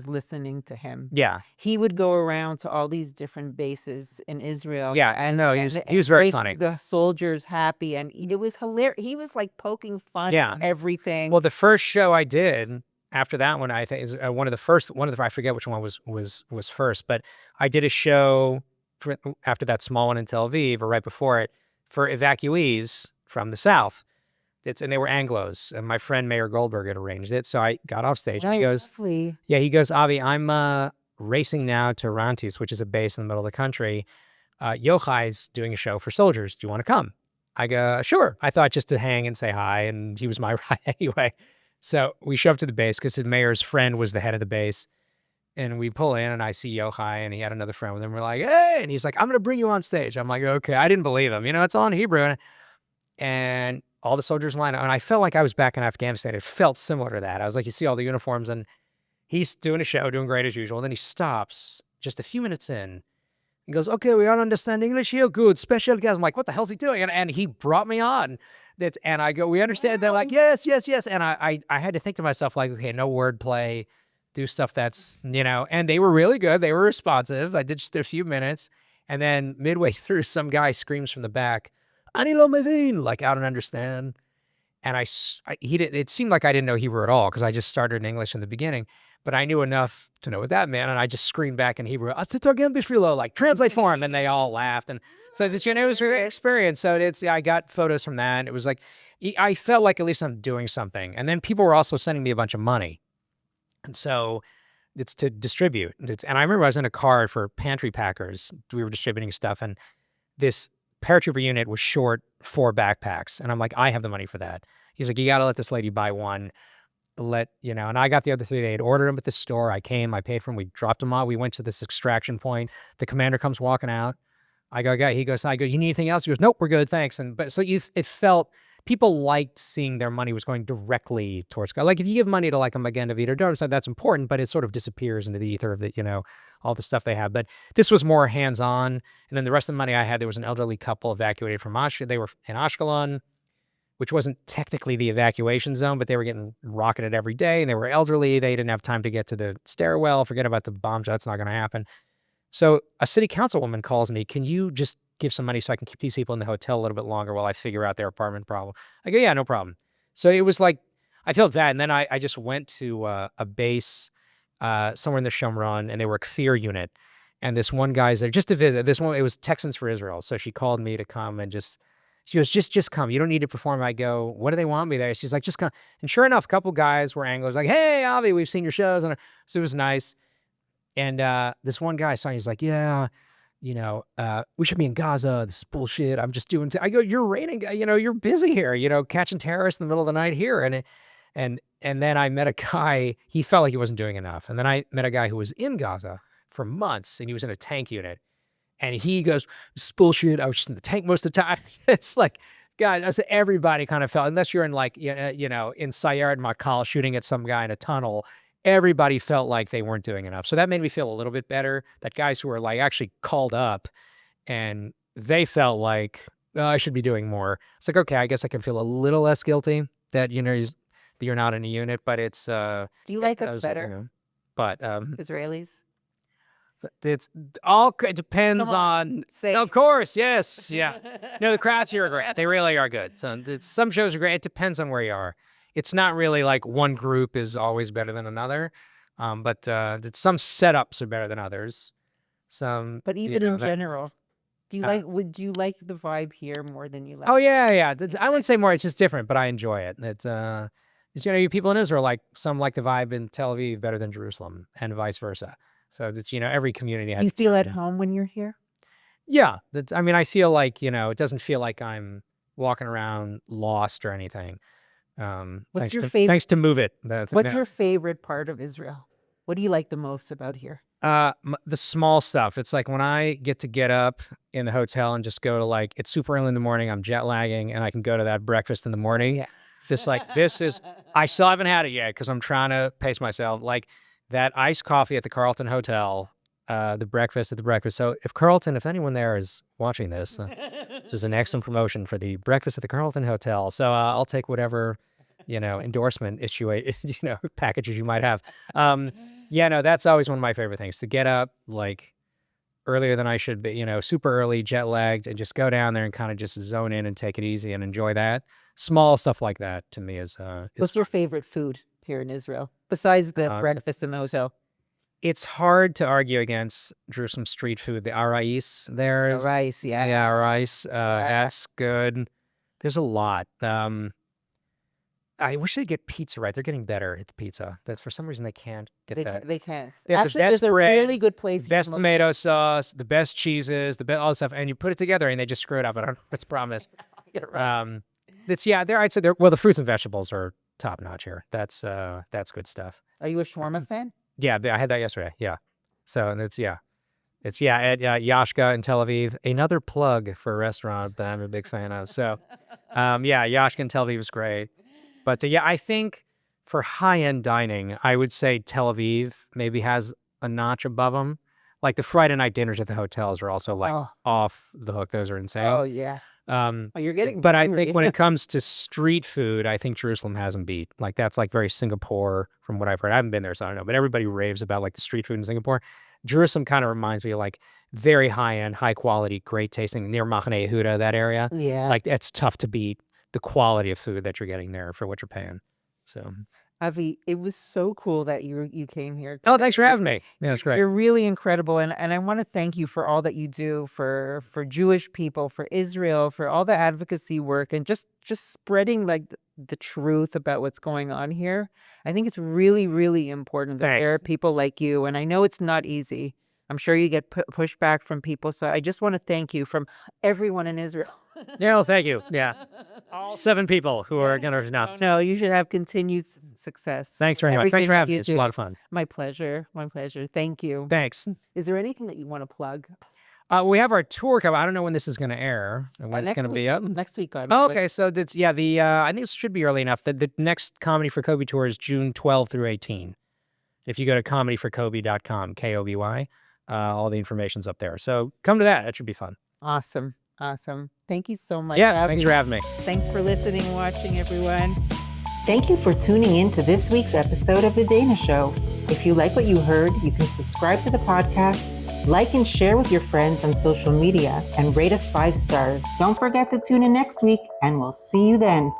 listening to him. Yeah, he would go around to all these different bases in Israel. Yeah, and no, he was very funny. The soldiers happy, and it was hilarious. He was like poking fun at everything. Well, the first show I did after that one, I think, is one of the first. I forget which one was first, but I did a show after that small one in Tel Aviv, or right before it, for evacuees from the South. And they were Anglos, and my friend Mayor Goldberg had arranged it. So I got off stage. He goes, he goes, Avi, I'm racing now to Rantis, which is a base in the middle of the country. Yochai's doing a show for soldiers. Do you want to come? I go, sure. I thought just to hang and say hi, and he was my ride anyway. So we show up to the base because the mayor's friend was the head of the base. And we pull in, and I see Yochai, and he had another friend with him. We're like, hey! And he's like, I'm going to bring you on stage. I'm like, okay. I didn't believe him. It's all in Hebrew. And all the soldiers line up, and I felt like I was back in Afghanistan. It felt similar to that. I was like, you see all the uniforms, and he's doing a show, doing great as usual. And then he stops just a few minutes in. He goes, okay, we all understand English here? Good. Special guest. I'm like, what the hell's he doing? And he brought me on. And I go, we understand. They're like, yes. And I had to think to myself, like, okay, no wordplay, do stuff that's, and they were really good. They were responsive. I did just a few minutes. And then midway through, some guy screams from the back, Ani lo mevin, like I don't understand. And it seemed like I didn't know Hebrew at all, because I just started in English in the beginning. but I knew enough to know what that meant, and I just screamed back in Hebrew, like translate for him, and they all laughed, and so it's, it was a great experience. So I got photos from that, and it was like I felt like at least I'm doing something, and then people were also sending me a bunch of money, and so it's to distribute. And I remember I was in a car for Pantry Packers. We were distributing stuff, and this paratrooper unit was short 4 backpacks, and I'm like, I have the money for that. He's like, you got to let this lady buy one. And I got the other 3. They had ordered them at the store. I came, I paid for them. We dropped them off. We went to this extraction point. The commander comes walking out. I go, he goes, you need anything else? He goes, nope, we're good, thanks. It felt, people liked seeing their money was going directly towards God. Like if you give money to like a Magen David or Darmstadt, so that's important, but it sort of disappears into the ether of the, all the stuff they have. But this was more hands-on. And then the rest of the money I had, there was an elderly couple evacuated from Ashkelon. They were in Ashkelon, which wasn't technically the evacuation zone, but they were getting rocketed every day, and they were elderly. They didn't have time to get to the stairwell. Forget about the bomb. That's not going to happen. So a city councilwoman calls me, can you just give some money so I can keep these people in the hotel a little bit longer while I figure out their apartment problem? I go, yeah, no problem. So it was like, I felt that. And then I just went to a base somewhere in the Shomron, and they were a Kfir unit. And this one guy's there just to visit. This one, it was Texans for Israel. So she called me to come and she goes, just come. You don't need to perform. I go, what do they want me there? She's like, just come. And sure enough, a couple guys were Anglos, like, hey, Avi, we've seen your shows. And so it was nice. And this one guy saw me, he's like, yeah, we should be in Gaza. This is bullshit. I'm just doing, I go, you're raining, you're busy here, catching terrorists in the middle of the night here. And then I met a guy, he felt like he wasn't doing enough. And then I met a guy who was in Gaza for months, and he was in a tank unit. And he goes, this is bullshit. I was just in the tank most of the time. It's like, guys, everybody kind of felt, unless you're in like, in Sayeret Matkal shooting at some guy in a tunnel, everybody felt like they weren't doing enough. So that made me feel a little bit better, that guys who were like actually called up and they felt like, oh, I should be doing more. It's like, okay, I guess I can feel a little less guilty that, you're not in a unit, but it's... Do you like us better? But... Israelis? It depends on, of course, yes, yeah. No, the crowds here are great. They really are good. So some shows are great. It depends on where you are. It's not really like one group is always better than another, but some setups are better than others. But even in general, would you like the vibe here more than you like? Oh yeah. I wouldn't say more. It's just different, but I enjoy it. People in Israel some like the vibe in Tel Aviv better than Jerusalem, and vice versa. So that's, every community has... You feel at home when you're here? Yeah. I feel like, it doesn't feel like I'm walking around lost or anything. What's your favorite? Thanks to Move It. What's your favorite part of Israel? What do you like the most about here? The small stuff. It's like when I get up in the hotel and just go to it's super early in the morning, I'm jet lagging, and I can go to that breakfast in the morning. Yeah. I still haven't had it yet because I'm trying to pace myself. Like, that iced coffee at the Carlton Hotel, the breakfast at the breakfast. So if anyone there is watching this, this is an excellent promotion for the breakfast at the Carlton Hotel. So I'll take whatever, endorsement packages you might have. That's always one of my favorite things, to get up earlier than I should be, super early, jet lagged, and just go down there and kind of just zone in and take it easy and enjoy that. Small stuff like that to me is What's your favorite food here in Israel, besides the breakfast in the hotel? It's hard to argue against Jerusalem street food. The arais there is... Rice, yeah. Yeah, rice. That's good. There's a lot. I wish they'd get pizza right. They're getting better at the pizza. That's, for some reason, they can't get that. They can't. Actually, there's a really good place. The best tomato sauce, the best cheeses, all the stuff, and you put it together, and they just screw it up. I don't know what's the problem is. I'd say the fruits and vegetables are top notch here. That's good stuff. Are you a shawarma fan? Yeah, I had that yesterday. Yeah. So at Yashka in Tel Aviv. Another plug for a restaurant that I'm a big fan of. So Yashka in Tel Aviv is great. But I think for high-end dining, I would say Tel Aviv maybe has a notch above them. Like the Friday night dinners at the hotels are also off the hook. Those are insane. Oh yeah. You're getting... But I think when it comes to street food, I think Jerusalem has them beat. Like, that's very Singapore from what I've heard. I haven't been there, so I don't know. But everybody raves about the street food in Singapore. Jerusalem kind of reminds me of very high-end, high-quality, great tasting, near Machane Yehuda, that area. Yeah. It's tough to beat the quality of food that you're getting there for what you're paying. So Avi, it was so cool that you came here. Oh, thanks for having me. Yeah, that's great. You're really incredible, and I want to thank you for all that you do for Jewish people, for Israel, for all the advocacy work, and just spreading like the truth about what's going on here. I think it's really, really important that there are Thanks. people like you, and I know it's not easy. I'm sure you get pushback from people, so I just want to thank you from everyone in Israel. Yeah, well, thank you. Yeah. All 7 people who are going to know. No, you should have continued success. Thanks with very much. Thanks everything for that having me. you It's a do. lot of fun. My pleasure. My pleasure. Thank you. Thanks. Is there anything that you want to plug? We have our tour coming. I don't know when this is going to air and when it's Next going to week. be up. Next week. Oh, okay. So that's, yeah, I think this should be early enough. The next Comedy for Kobe tour is June 12 through 18. If you go to comedyforkobe.com, KOBY, all the information's up there. So come to that. That should be fun. Awesome. Awesome. Thank you so much. Yeah, Avi. thanks for having me. Thanks for listening, watching, everyone. Thank you for tuning in to this week's episode of The Dayna Show. If you like what you heard, you can subscribe to the podcast, like and share with your friends on social media, and rate us 5 stars. Don't forget to tune in next week, and we'll see you then.